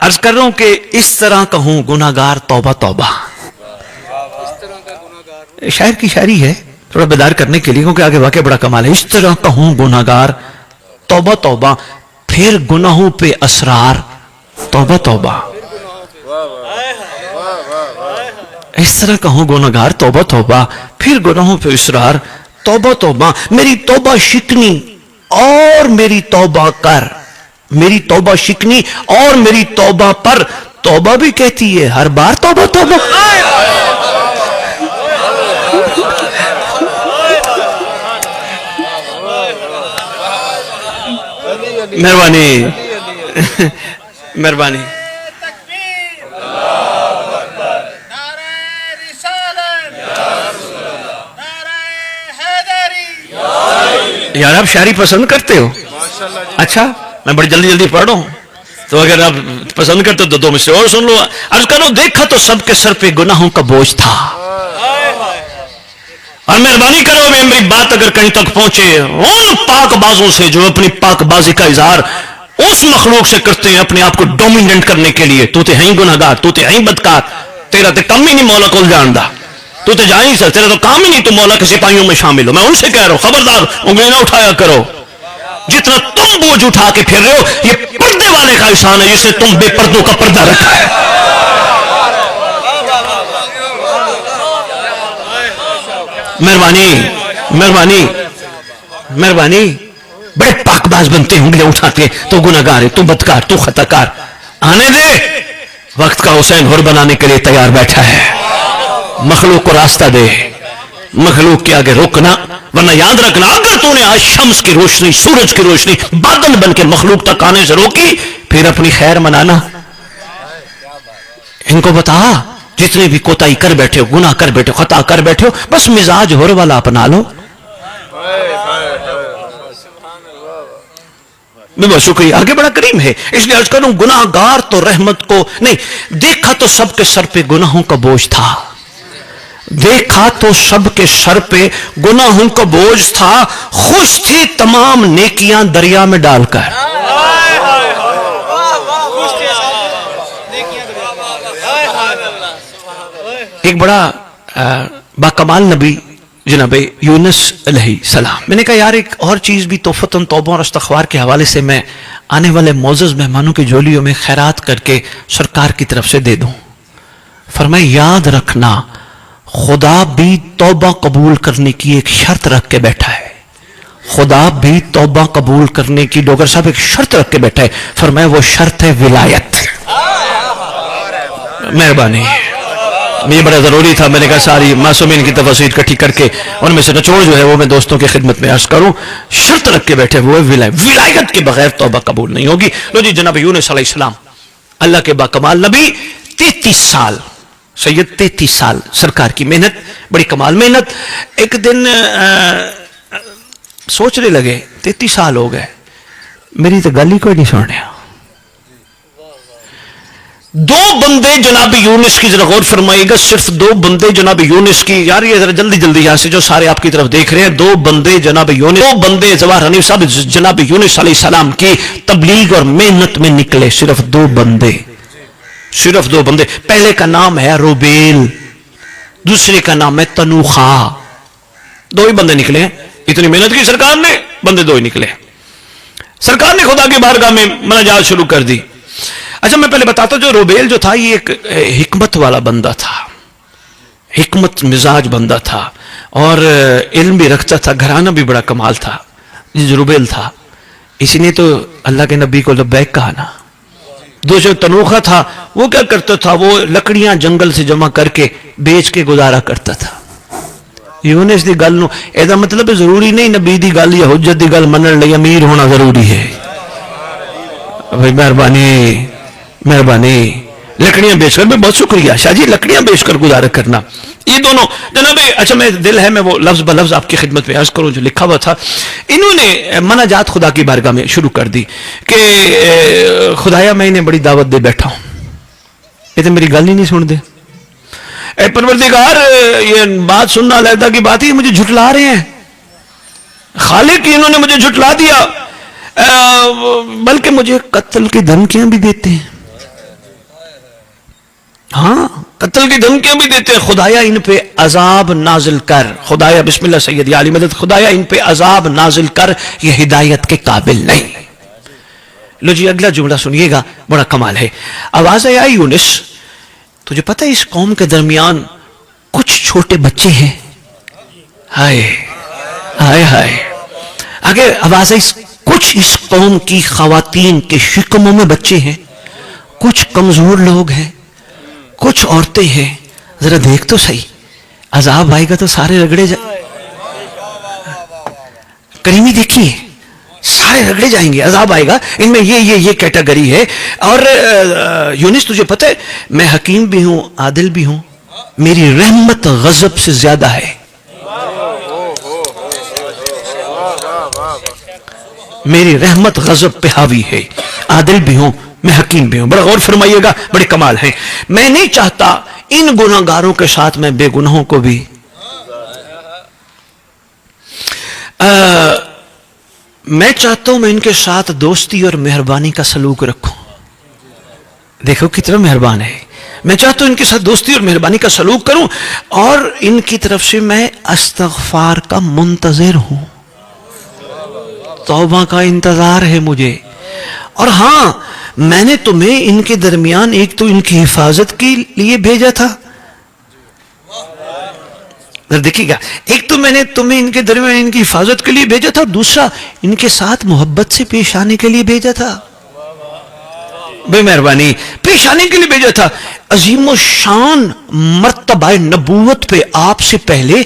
عرض کر رہا ہوں کہ اس طرح کہوں گناہگار توبہ توبہ. شاعر کی شاعری ہے تھوڑا بیدار کرنے کے لیے کیونکہ آگے واقعہ بڑا کمال ہے. اس طرح کہوں گناہگار توبہ توبہ پھر گناہوں پہ اسرار توبہ توبہ. اس طرح کہوں گناہگار توبہ توبہ پھر گناہوں پہ اسرار توبہ توبہ. میری توبہ شکنی اور میری توبہ کر، میری توبہ شکنی اور میری توبہ پر. توبہ بھی کہتی ہے ہر بار توبہ توبہ. مہربانی مہربانی. یار آپ شاعری پسند کرتے ہو؟ اچھا میں بڑی جلدی جلدی پڑھ رہا ہوں تو اگر آپ پسند کرتے ہو تو 2 مصرے اور سن لو. عرض کرو دیکھا تو سب کے سر پہ گناہوں کا بوجھ تھا اور مہربانی کرو میری بات اگر کہیں تک پہنچے. ان پاک بازوں سے جو اپنی پاک بازی کا اظہار اس مخلوق سے کرتے ہیں اپنے آپ کو ڈومیننٹ کرنے کے لیے. تو تے ہیں گناہگار، تو تے ہیں بدکار، تیرا تے کم ہی نہیں مولا کو جاندا، تو تے جا نہیں سکتا، تیرا تو کام ہی نہیں تو مولا کے سپاہیوں میں شامل ہو. میں ان سے کہہ رہا ہوں خبردار انگلی نہ اٹھایا کرو. جتنا تم بوجھ اٹھا کے پھر رہے ہو یہ پردے والے کا احسان ہے جسے تم بے پردوں کا پردہ رکھا ہے. مہربانی مہربانی مہربانی. بڑے پاک باز بنتے ہیں انگلیاں اٹھاتے ہیں تو گناہگار ہے، تو بدکار، تو خطا کار. آنے دے وقت کا حسین ہر بنانے کے لیے تیار بیٹھا ہے. مخلوق کو راستہ دے، مخلوق کے آگے رکنا. ورنہ یاد رکھنا اگر تو نے آج شمس کی روشنی، سورج کی روشنی بادل بن کے مخلوق تک آنے سے روکی پھر اپنی خیر منانا. ان کو بتا جتنے بھی کوتاہی کر بیٹھے ہو، گناہ کر بیٹھے ہو، خطا کر بیٹھے ہو، بس مزاج ہور والا اپنا لو. بہت شکریہ. آگے بڑا کریم ہے اس لیے عرض کروں گناہگار تو رحمت کو نہیں دیکھا تو سب کے سر پہ گناہوں کا بوجھ تھا. دیکھا تو سب کے سر پہ گناہوں کا بوجھ تھا، خوش تھی تمام نیکیاں دریا میں ڈال کر. ایک بڑا باکمال نبی جناب یونس علیہ السلام. میں نے کہا یار ایک اور چیز بھی توفتاً توبہ اور استغفار کے حوالے سے میں آنے والے معزز مہمانوں کی جولیوں میں خیرات کر کے سرکار کی طرف سے دے دوں. فرمائے یاد رکھنا خدا بھی توبہ قبول کرنے کی ایک شرط رکھ کے بیٹھا ہے. خدا بھی توبہ قبول کرنے کی ڈوگر صاحب ایک شرط رکھ کے بیٹھا ہے. فرمائے وہ شرط ہے ولایت. مہربانی یہ بڑا ضروری تھا. میں نے کہا ساری معصومین کی تفاصیل اکٹھی کر کے ان میں سے نچوڑ جو ہے وہ میں دوستوں کی خدمت میں عرض کروں. شرط رکھ کے بیٹھے وہ ولایت. ولایت کے بغیر توبہ قبول نہیں ہوگی. لو جی جناب یونس علیہ السلام اللہ کے باکمال نبی 33 سال سید 33 سال سرکار کی محنت بڑی کمال محنت. ایک دن سوچنے لگے 33 سال ہو گئے میری تو گل ہی کوئی نہیں سننے. 2 بندے جناب یونس کی ذرا غور فرمائیے گا. صرف 2 بندے جناب یونس کی. یار یہ ذرا جلدی جلدی یہاں سے جو سارے آپ کی طرف دیکھ رہے ہیں 2 بندے جناب یونس 2 بندے زوار حنیف صاحب جناب یونس علیہ السلام کی تبلیغ اور محنت میں نکلے. صرف 2 بندے صرف 2 بندے. پہلے کا نام ہے روبیل، دوسرے کا نام ہے تنوخا. 2 ہی بندے نکلے ہیں. اتنی محنت کی سرکار نے بندے 2 ہی نکلے. سرکار نے خدا کی بارگاہ میں مناجات شروع کر دی. اچھا میں پہلے بتاتا جو روبیل جو تھا یہ ایک حکمت والا بندہ تھا، حکمت مزاج بندہ تھا اور علم بھی رکھتا تھا، گھرانہ بھی بڑا کمال تھا. جو روبیل تھا اسی نے تو اللہ کے نبی کو لبیک کہا نا. دوسرے تنوخا تھا وہ کیا کرتا تھا وہ لکڑیاں جنگل سے جمع کر کے بیچ کے گزارا کرتا تھا. یونس دی گل نو ایدا مطلب ضروری نہیں نبی دی گل یا حجت دی گل منن لئی امیر ہونا ضروری ہے. بھائی مہربانی مہربانی. لکڑیاں بیچ کر میں بہت شکریہ شاہ جی لکڑیاں بیچ کر گزارا کرنا یہ دونوں جناب. اچھا میں دل ہے میں وہ لفظ بلفظ آپ کی خدمت میں عرض کروں جو لکھا ہوا تھا. انہوں نے مناجات خدا کی بارگاہ میں شروع کر دی کہ خدایا میں انہیں بڑی دعوت دے بیٹھا ہوں یہ تو میری گل ہی نہیں سن دے. اے پروردگار یہ بات سننا علیحدہ کی بات ہے، مجھے جھٹلا رہے ہیں، خالق انہوں نے مجھے جھٹلا دیا، بلکہ مجھے قتل کی دھمکیاں بھی دیتے ہیں، ہاں قتل کی دھمکیاں بھی دیتے ہیں، خدایا ان پہ عذاب نازل کر، خدایا بسم اللہ سید علی مدد، خدایا ان پہ عذاب نازل کر، یہ ہدایت کے قابل نہیں۔ لو جی اگلا جملہ سنیے گا، بڑا کمال ہے۔ آواز آئی یونس تجھے پتہ ہے اس قوم کے درمیان کچھ چھوٹے بچے ہیں، ہائے ہائے ہائے، آگے آواز آئی کچھ اس قوم کی خواتین کے شکموں میں بچے ہیں، کچھ کمزور لوگ ہیں، کچھ عورتیں ہیں، ذرا دیکھ تو صحیح، عذاب آئے گا تو سارے رگڑے کریمی دیکھیے، سارے رگڑے جائیں گے، عذاب آئے گا، ان میں یہ کیٹیگری ہے۔ اور یونس تجھے پتہ ہے میں حکیم بھی ہوں عادل بھی ہوں، میری رحمت غضب سے زیادہ ہے، میری رحمت غضب پہ حاوی ہے، عادل بھی ہوں میں حکیم بھی ہوں۔ بڑا غور فرمائیے گا، بڑے کمال ہیں۔ میں نہیں چاہتا ان گناہگاروں کے ساتھ میں بے گناہوں کو بھی میں چاہتا ہوں میں ان کے ساتھ دوستی اور مہربانی کا سلوک رکھوں، دیکھو کتنا مہربان ہے، میں چاہتا ہوں ان کے ساتھ دوستی اور مہربانی کا سلوک کروں، اور ان کی طرف سے میں استغفار کا منتظر ہوں، توبہ کا انتظار ہے مجھے۔ اور ہاں میں نے تمہیں ان کے درمیان ایک تو ان کی حفاظت کے لیے بھیجا تھا، دیکھیے گا، ایک تو میں نے تمہیں ان کے درمیان ان کی حفاظت کے لیے بھیجا تھا، دوسرا ان کے ساتھ محبت سے پیش آنے کے لیے بھیجا تھا، بے مہربانی پیش آنے کے لیے بھیجا تھا۔ عظیم و شان مرتبہ نبوت پہ آپ سے پہلے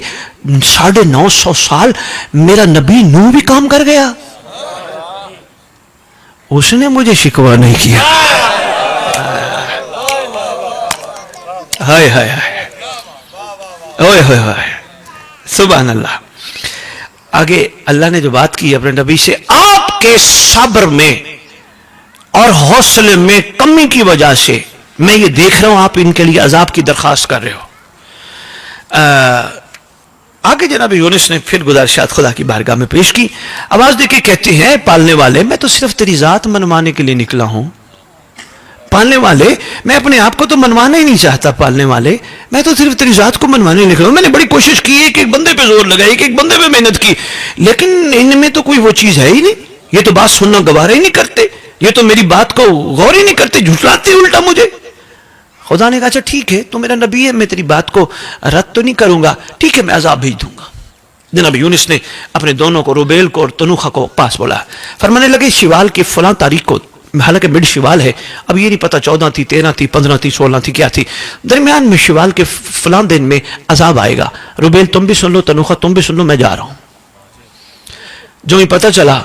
950 سال میرا نبی نوح بھی کام کر گیا، اس نے مجھے شکوہ نہیں کیا، ہائے ہائے ہائے اوئے ہوئے ہوئے سبحان اللہ۔ آگے اللہ نے جو بات کی اپنے نبی سے، آپ کے صبر میں اور حوصلے میں کمی کی وجہ سے میں یہ دیکھ رہا ہوں آپ ان کے لیے عذاب کی درخواست کر رہے ہو۔ آگے جناب یونس نے پھر گزارشات خدا کی بارگاہ میں پیش کی، آواز دے کے کہتے ہیں پالنے والے میں تو صرف تیری ذات منوانے کے لیے نکلا ہوں، پالنے والے میں اپنے آپ کو تو منوانا ہی نہیں چاہتا، پالنے والے میں تو صرف تیری ذات کو منوانے نکلا ہوں۔ میں نے بڑی کوشش کی، ایک بندے پہ زور لگائی، ایک بندے پہ محنت کی، لیکن ان میں تو کوئی وہ چیز ہے ہی نہیں، یہ تو بات سننا گوارا ہی نہیں کرتے، یہ تو میری بات کو غور ہی نہیں کرتے، جھٹلاتے الٹا مجھے۔ خدا نے کہا اچھا ٹھیک ہے تو میرا نبی ہے، میں تیری بات کو رد تو نہیں کروں گا، ٹھیک ہے میں عذاب بھیج دوں گا۔ جناب یونس نے اپنے دونوں کو، روبیل کو اور تنوخہ کو پاس بولا، فرمانے لگے شوال کی فلاں تاریخ کو، حالانکہ مڈ شوال ہے، اب یہ نہیں پتا 14 تھی 13 تھی 15 تھی 16 تھی کیا تھی، درمیان میں شوال کے فلاں دن میں عذاب آئے گا، روبیل تم بھی سن لو، تنوخہ تم بھی سن لو، میں جا رہا ہوں۔ جو ہی پتا چلا،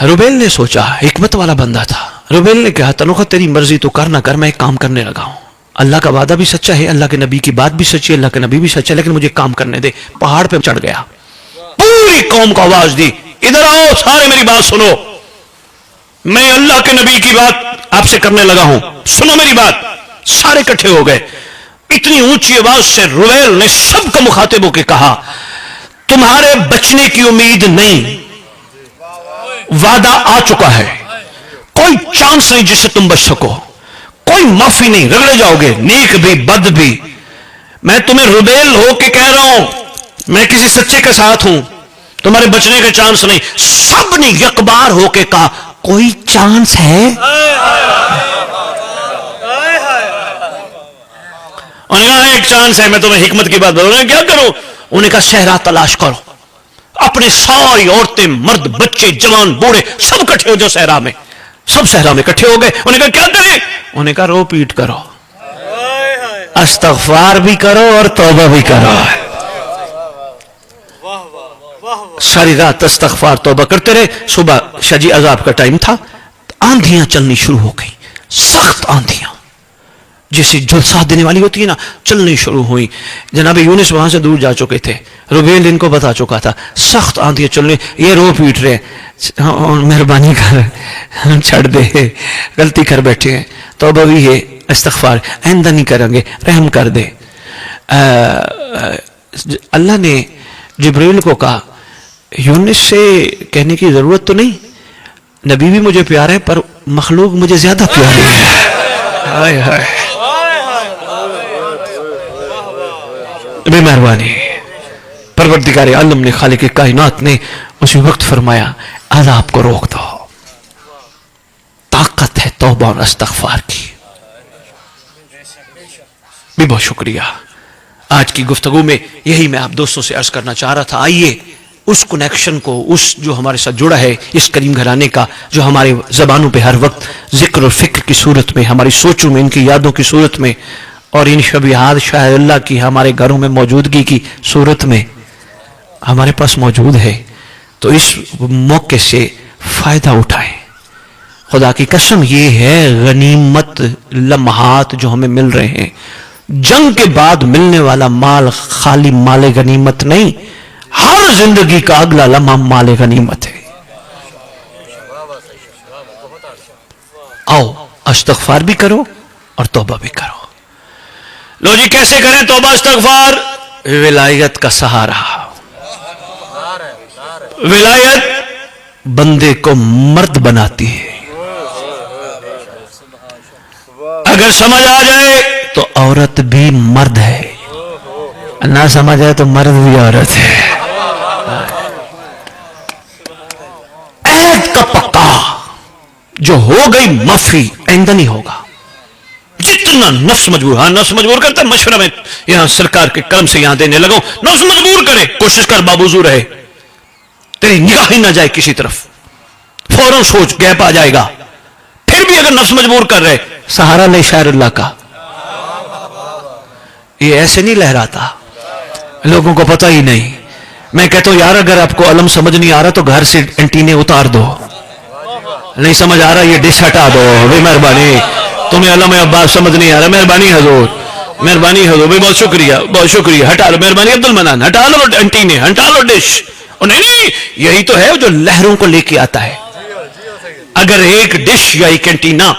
روبیل نے سوچا، حکمت والا بندہ تھا، روبیل نے کہا تنوخہ تیری مرضی تو کر نہ کر، میں ایک کام کرنے لگا ہوں، اللہ کا وعدہ بھی سچا ہے، اللہ کے نبی کی بات بھی سچی ہے، اللہ کے نبی بھی سچا ہے، لیکن مجھے کام کرنے دے۔ پہاڑ پہ چڑھ گیا، پوری قوم کو آواز دی ادھر آؤ سارے میری بات سنو، میں اللہ کے نبی کی بات آپ سے کرنے لگا ہوں، سنو میری بات۔ سارے اکٹھے ہو گئے، اتنی اونچی آواز سے روبیل نے سب کو مخاطب ہو کے کہا تمہارے بچنے کی امید نہیں، وعدہ آ چکا ہے، کوئی چانس نہیں جس سے تم بچ سکو، کوئی معافی نہیں، رگڑے جاؤ گے، نیک بھی بد بھی۔ میں تمہیں روبیل ہو کے کہہ رہا ہوں، میں کسی سچے کے ساتھ ہوں، تمہارے بچنے کے چانس نہیں۔ سب نے یکبار ہو کے کہا کوئی چانس ہے؟ انہوں نے کہا ایک چانس ہے، میں تمہیں حکمت کی بات بتاؤں، کیا کروں؟ انہوں نے کہا صحرا تلاش کرو، اپنے ساری عورتیں مرد بچے جوان بوڑھے سب اکٹھے ہو جاؤ صحرا میں، سب صحرا میں اکٹھے ہو گئے۔ انہوں نے کہا کیا کریں؟ انہوں نے کہا رو پیٹ کرو، استغفار بھی کرو اور توبہ بھی کرو، ساری رات استغفار توبہ کرتے رہے۔ صبح شجی عذاب کا ٹائم تھا، آندھیاں چلنی شروع ہو گئی، سخت آندھیاں جیسے جلسہ دینے والی ہوتی ہے نا، چلنی شروع ہوئی۔ جناب یونس وہاں سے دور جا چکے تھے، روبیل ان کو بتا چکا تھا، سخت آندھیاں چلنے، یہ رو پیٹ رہے، مہربانی کر چھڑ دے، غلطی کر بیٹھے ہیں، توبہ بھی ہے، استغفار آئندہ نہیں کریں گے، رحم کر دے۔ अल्लाह ने जिब्रील को कहा यूनुस से कहने की जरूरत तो नहीं, नबी भी मुझे प्यार है पर मखलूक मुझे ज्यादा प्यारी है। हाय हाय बेमेहरबानी परवरदिगार आलम ने, खालिक कायनात ने उसी वक्त फरमाया अज़ाब को रोक दो। ताकत है तौबा और इस्तिग़फ़ार की। भी बहुत शुक्रिया। आज की गुफ्तगू में यही मैं आप दोस्तों से अर्ज करना चाह रहा था। आइए उस कनेक्शन को, उस जो हमारे साथ जुड़ा है इस करीम घराने का, जो हमारे जबानों पे हर वक्त जिक्र और फिक्र की सूरत में, हमारी सोचों में, इनकी यादों की सूरत में और इन शबिहात शाह अल्लाह की हमारे घरों में मौजूदगी की सूरत में हमारे पास मौजूद है, तो इस मौके से फायदा उठाएं। खुदा की कसम ये है गनीमत लम्हात जो हमें मिल रहे हैं, जंग के बाद मिलने वाला माल खाली माल गनीमत नहीं, हर जिंदगी का अगला लम्हा माल गनीमत है। आओ इस्तिग़फ़ार भी करो और तौबा भी करो। लो जी कैसे करें तौबा इस्तिग़फ़ार? विलायत का सहारा। विलायत बंदे को मर्द बनाती है। अगर समझ आ जाए तो औरत भी मर्द है, ना समझ आए तो मर्द भी औरत है। ऐद का पक्का जो हो गई माफी आइंदा नहीं होगा। जितना नफ्स मजबूर, हाँ नफ्स मजबूर करता है, मशवरा में यहां सरकार के कलम से यहां देने लगा, नफ्स मजबूर करे, कोशिश कर बावजूद रहे, तेरी निगाह ही ना जाए किसी तरफ, फौरन सोच गैप आ जाएगा। फिर भी अगर नफ्स मजबूर कर रहे, सहारा ले शायरुल्लाह का। ये ऐसे नहीं लहराता, लोगों को पता ही नहीं। मैं कहता हूं यार अगर आपको अलम समझ नहीं आ रहा तो घर से एंटीने उतार दो, नहीं समझ आ रहा ये डिश हटा दो, मेहरबानी। तुम्हें अलम अब्बास समझ नहीं आ रहा, मेहरबानी हजूर, मेहरबानी हजूर, भाई बहुत शुक्रिया, बहुत शुक्रिया, हटा लो, मेहरबानी अब्दुल मनान, हटा लो एंटीने, हटा लो डिश। और नहीं यही तो है जो लहरों को लेके आता है। अगर एक डिश या एक एंटीना,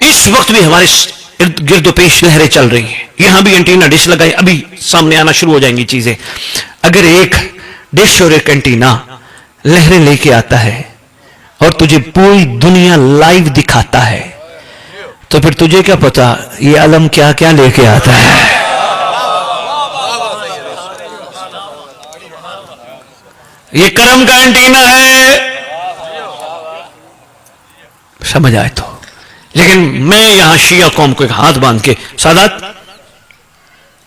इस वक्त भी हमारे गिरदो पेश लहरें चल रही हैं, यहां भी एंटीना डिश लगाई, अभी सामने आना शुरू हो जाएंगी चीजें। अगर एक डिश और एक एंटीना लहरें लेके आता है और तुझे पूरी दुनिया लाइव दिखाता है, तो फिर तुझे क्या पता ये अलम क्या क्या लेके आता है। ये करम का एंटीना है, समझ आए तो। लेकिन मैं यहां शिया कौम को एक हाथ बांध के, सादात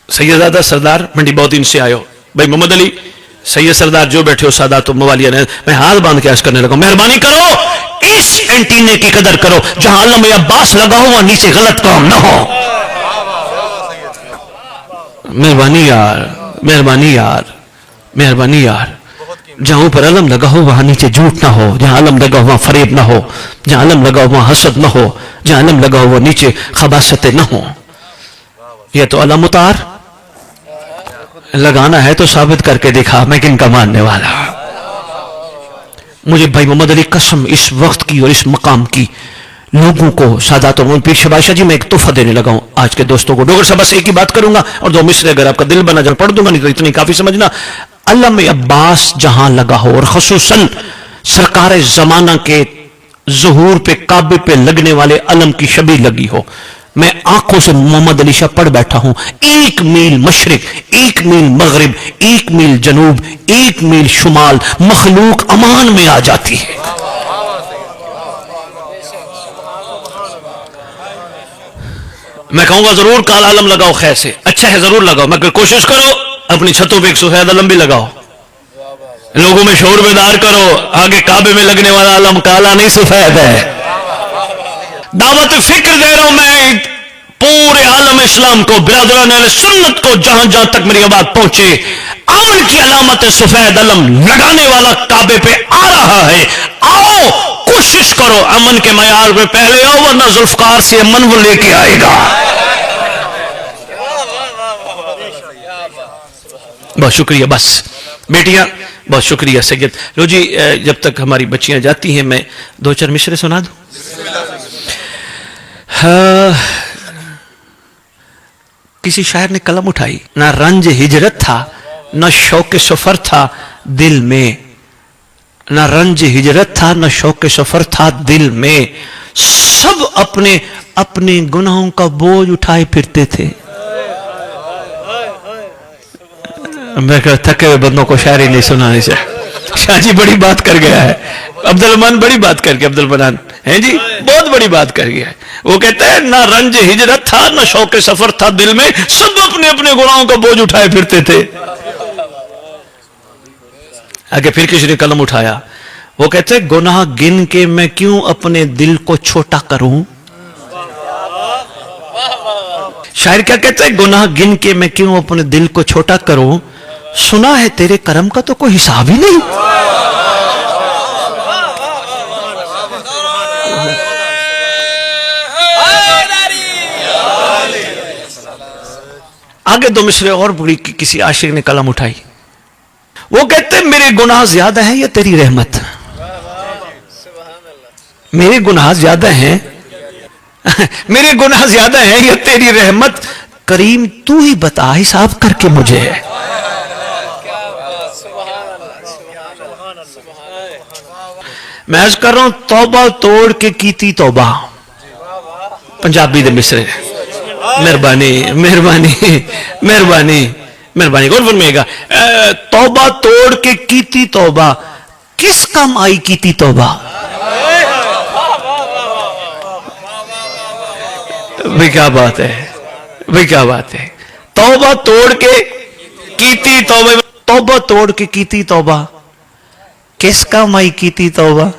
सैयदादा सरदार मंडी बहुत दिन से आयो, भाई मोहम्मद अली सैयद सरदार जो बैठे हो, सादात मवालिया ने, मैं हाथ बांध के अर्ज करने लगा, मेहरबानी करो इस एंटीने की कदर करो, जहां अलम अब्बास लगा हो वहां नीचे गलत काम ना हो। मेहरबानी यार, मेहरबानी यार, मेहरबानी यार। जहां ऊपर अलम लगा हो वहां नीचे झूठ ना हो, जहां अलम लगा हो वहां फरेब ना हो, जहां अलम लगा हो वहां हसद ना हो, जहां अलम लगा हो वहां नीचे खबासतें ना हो। यह तो अलम उतार, लगाना है तो साबित करके दिखा मैं किन का मानने वाला। मुझे भाई मोहम्मद अली कसम इस वक्त की और इस मकाम की लोगों को सादात और पीर शबाशा जी मैं एक तोहफा देने लगा हूं आज के दोस्तों को। डोगर साहब बस एक ही बात करूंगा और दो मिसरे अगर आपका दिल बना जाए पढ़ दूंगा, नहीं तो इतनी काफी समझना। अल्लाह अब्बास जहां लगा हो और खसूसन सरकार जमाना के ज़ुहूर पे काबे पे लगने वाले अलम की शबी लगी हो, मैं आंखों से मोहम्मद अली शाह पढ़ बैठा हूं। 1 मील मशरिक, 1 मील मगरिब, 1 मील जनूब, 1 मील शुमाल, मखलूक अमान में आ जाती है। मैं कहूंगा जरूर काला आलम लगाओ, खैर से अच्छा है जरूर लगाओ, मगर कोशिश करो अपनी छतों पे एक सफेद आलम भी लगाओ, लोगों में शोर बेदार करो। आगे काबे में लगने वाला आलम काला नहीं सफेद है। दावत फिक्र दे रहा हूं मैं पूरे आलम इस्लाम को, बिरादरान सुन्नत को, जहां जहां तक मेरी आवाज पहुंचे। अमन की अलामत सफेद अलम लगाने वाला काबे पे आ रहा है। आओ कोशिश करो अमन के मयार पे पहले आओ, वरना जुल्फकार से अमन वो लेके आएगा। बहुत शुक्रिया। बस बेटियां बहुत शुक्रिया सैयद। लो जी जब तक हमारी बच्चियां जाती हैं मैं 2-4 मिसरे सुना दूं। किसी शायर ने कलम उठाई, ना रंज हिजरत था न शौक सफर था दिल में, न रंज हिजरत था न शौक सफर था दिल में, सब अपने अपने गुनाहों का बोझ उठाए फिरते थे। मैं कहता थके हुए बंदों को शायरी नहीं सुनाने से। शाह जी बड़ी बात कर गया है, अब्दुल मनान बड़ी बात करके, अब्दुल मनान है जी बहुत बड़ी बात कर गया है। वो कहते हैं ना रंज हिजरत था ना शौक सफर था दिल में, सब अपने अपने गुनाहों का बोझ उठाए फिरते थे। आगे फिर किसी ने कलम उठाया, वो कहते हैं गुनाह गिन के मैं क्यों अपने दिल को छोटा करूं। शायर क्या कहते हैं, गुनाह गिन के मैं क्यों अपने दिल को छोटा करूं, सुना है तेरे करम का तो कोई हिसाब ही नहीं। आगे दो मिसरे और बड़ी किसी आशिक ने कलम उठाई, वो कहते हैं मेरे गुनाह ज्यादा है या तेरी रहमत, मेरे गुनाह ज्यादा हैं मेरे गुनाह ज्यादा है या तेरी रहमत, करीम तू ही बता हिसाब करके मुझे। मैं अर्ज कर रहा हूं तौबा तोड़ के कीती तौबा, पंजाबी दे मिसरे, मेहरबानी मेहरबानी मेहरबानी मेहरबानी गौर फरमाइएगा। तौबा तोड़ के कीती तौबा, किस काम आई कीती तौबा। भाई क्या बात है, भाई क्या बात है। तौबा तोड़ के कीती तौबा, तौबा तोड़ के कीती तौबा, किस काम आई कीती तौबा।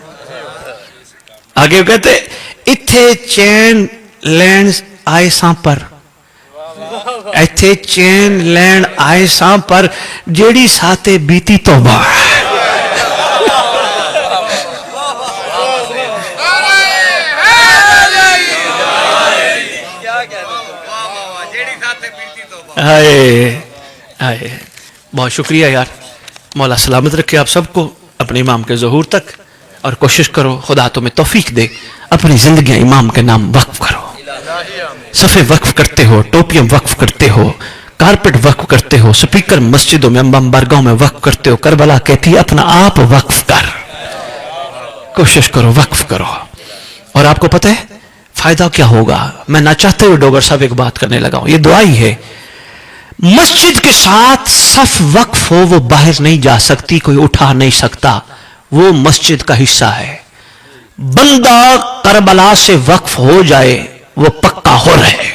आगे कहते इत्थे चैन लैंड आए सां पर, इत्थे चैन लैंड आए सां पर, जेड़ी साथे बीती तौबा। हाय हाय, बहुत शुक्रिया यार, मौला सलामत रखे आप सबको अपने इमाम के ज़हूर तक, और कोशिश करो खुदा तुम्हें तौफीक दे अपनी जिंदगी इमाम के नाम वक्फ करो। सफ़े वक्फ करते हो, टोपियां वक्फ करते हो, कारपेट वक्फ करते हो, स्पीकर मस्जिदों में बारगाहों में वक्फ करते हो। करबला कहती है अपना आप वक्फ कर, कोशिश करो वक्फ करो। और आपको पता है फायदा क्या होगा। मैं ना चाहते हुए डोगर साहब एक बात करने लगा हूं, ये दुआ ही है। मस्जिद के साथ सफ वक्फ हो, वो बाहर नहीं जा सकती, कोई उठा नहीं सकता, वो मस्जिद का हिस्सा है। बंदा करबला से वक्फ हो जाए वो पक्का हो रहे,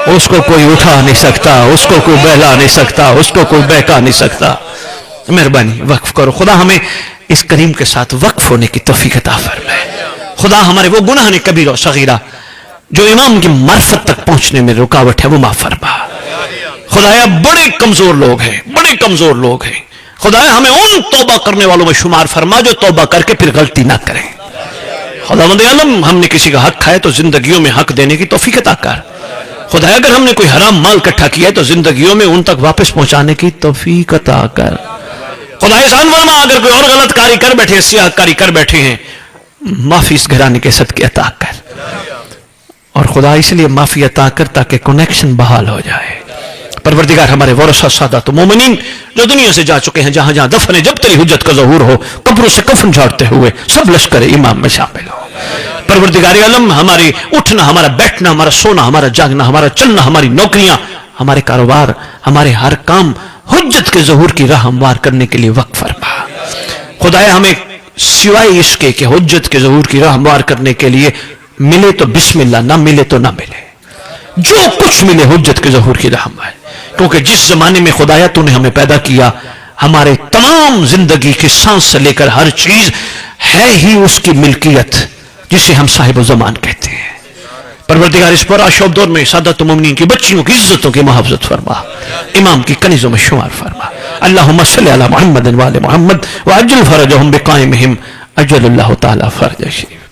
उसको कोई उठा नहीं सकता, उसको कोई बहला नहीं सकता, उसको कोई बहका नहीं सकता। मेहरबानी वक्फ करो। खुदा हमें इस करीम के साथ वक्फ होने की तौफीक अता फरमाए। खुदा हमारे वो गुनाह ने कबीरा और सगीरा जो इमाम की मार्फत तक पहुंचने में रुकावट है वो माफ फरमा। खुदाया बड़े कमजोर लोग हैं, बड़े कमजोर लोग हैं। खुदाया हमें उन तौबा करने वालों में शुमार फरमा जो तौबा करके फिर गलती ना करें। खुदावंद आलम हमने किसी का हक खाया तो जिंदगियों में हक देने की तौफीक अता कर। खुदाया अगर हमने कोई हराम माल इकट्ठा किया है तो जिंदगियों में उन तक वापस पहुंचाने की तौफीक अता कर। खुदा एहसान फरमा अगर कोई और गलत कारी कर बैठे, सियाह कारी कर बैठे हैं, माफी इस घराने के सदके अता कर। और खुदा इसलिए माफी अता कर ताकि कनेक्शन बहाल हो जाए। परवरदिगार हमारे वरसा सादात मोमिनीन जो दुनिया से जा चुके हैं, जहां जहां दफन है, जब तेरी हुज्जत का ज़हूर हो, कब्रों से कफन झाड़ते हुए सब लश्कर इमाम में शामिल हो। परवरदिगार आलम हमारी उठना, हमारा बैठना, हमारा सोना, हमारा जागना, हमारा चलना, हमारी नौकरियां, हमारे कारोबार, हमारे हर काम हुज्जत के ज़हूर की राह हमवार करने के लिए वक्फ फरमा। खुदाया हमें सिवाय इसके कि हुज्जत के ज़हूर की राह हमवार करने के लिए मिले तो बिस्मिल्लाह, ना मिले तो ना मिले, जो कुछ मिले हुज्जत के ज़हूर की राह हमवार। क्योंकि जिस जमाने में खुदाया तूने हमें पैदा किया, हमारे तमाम जिंदगी की सांस से लेकर हर चीज है ही उसकी मिल्कियत, जिसे हम साहिब ज़मान कहते हैं। परवरदिगार इस पर आशोब दौर में सादत मोमिनीन की बच्चियों की इज्जतों की मुहाफ़ज़त फरमा, इमाम की कनीज़ों में शुमार फरमा। अल्लाहुम्मा सल्लि अला मुहम्मद व आले मुहम्मद व अज्जिल फरजहुम बिक़ाइमिहिम अज्जलल्लाहु तआला फरजहुम।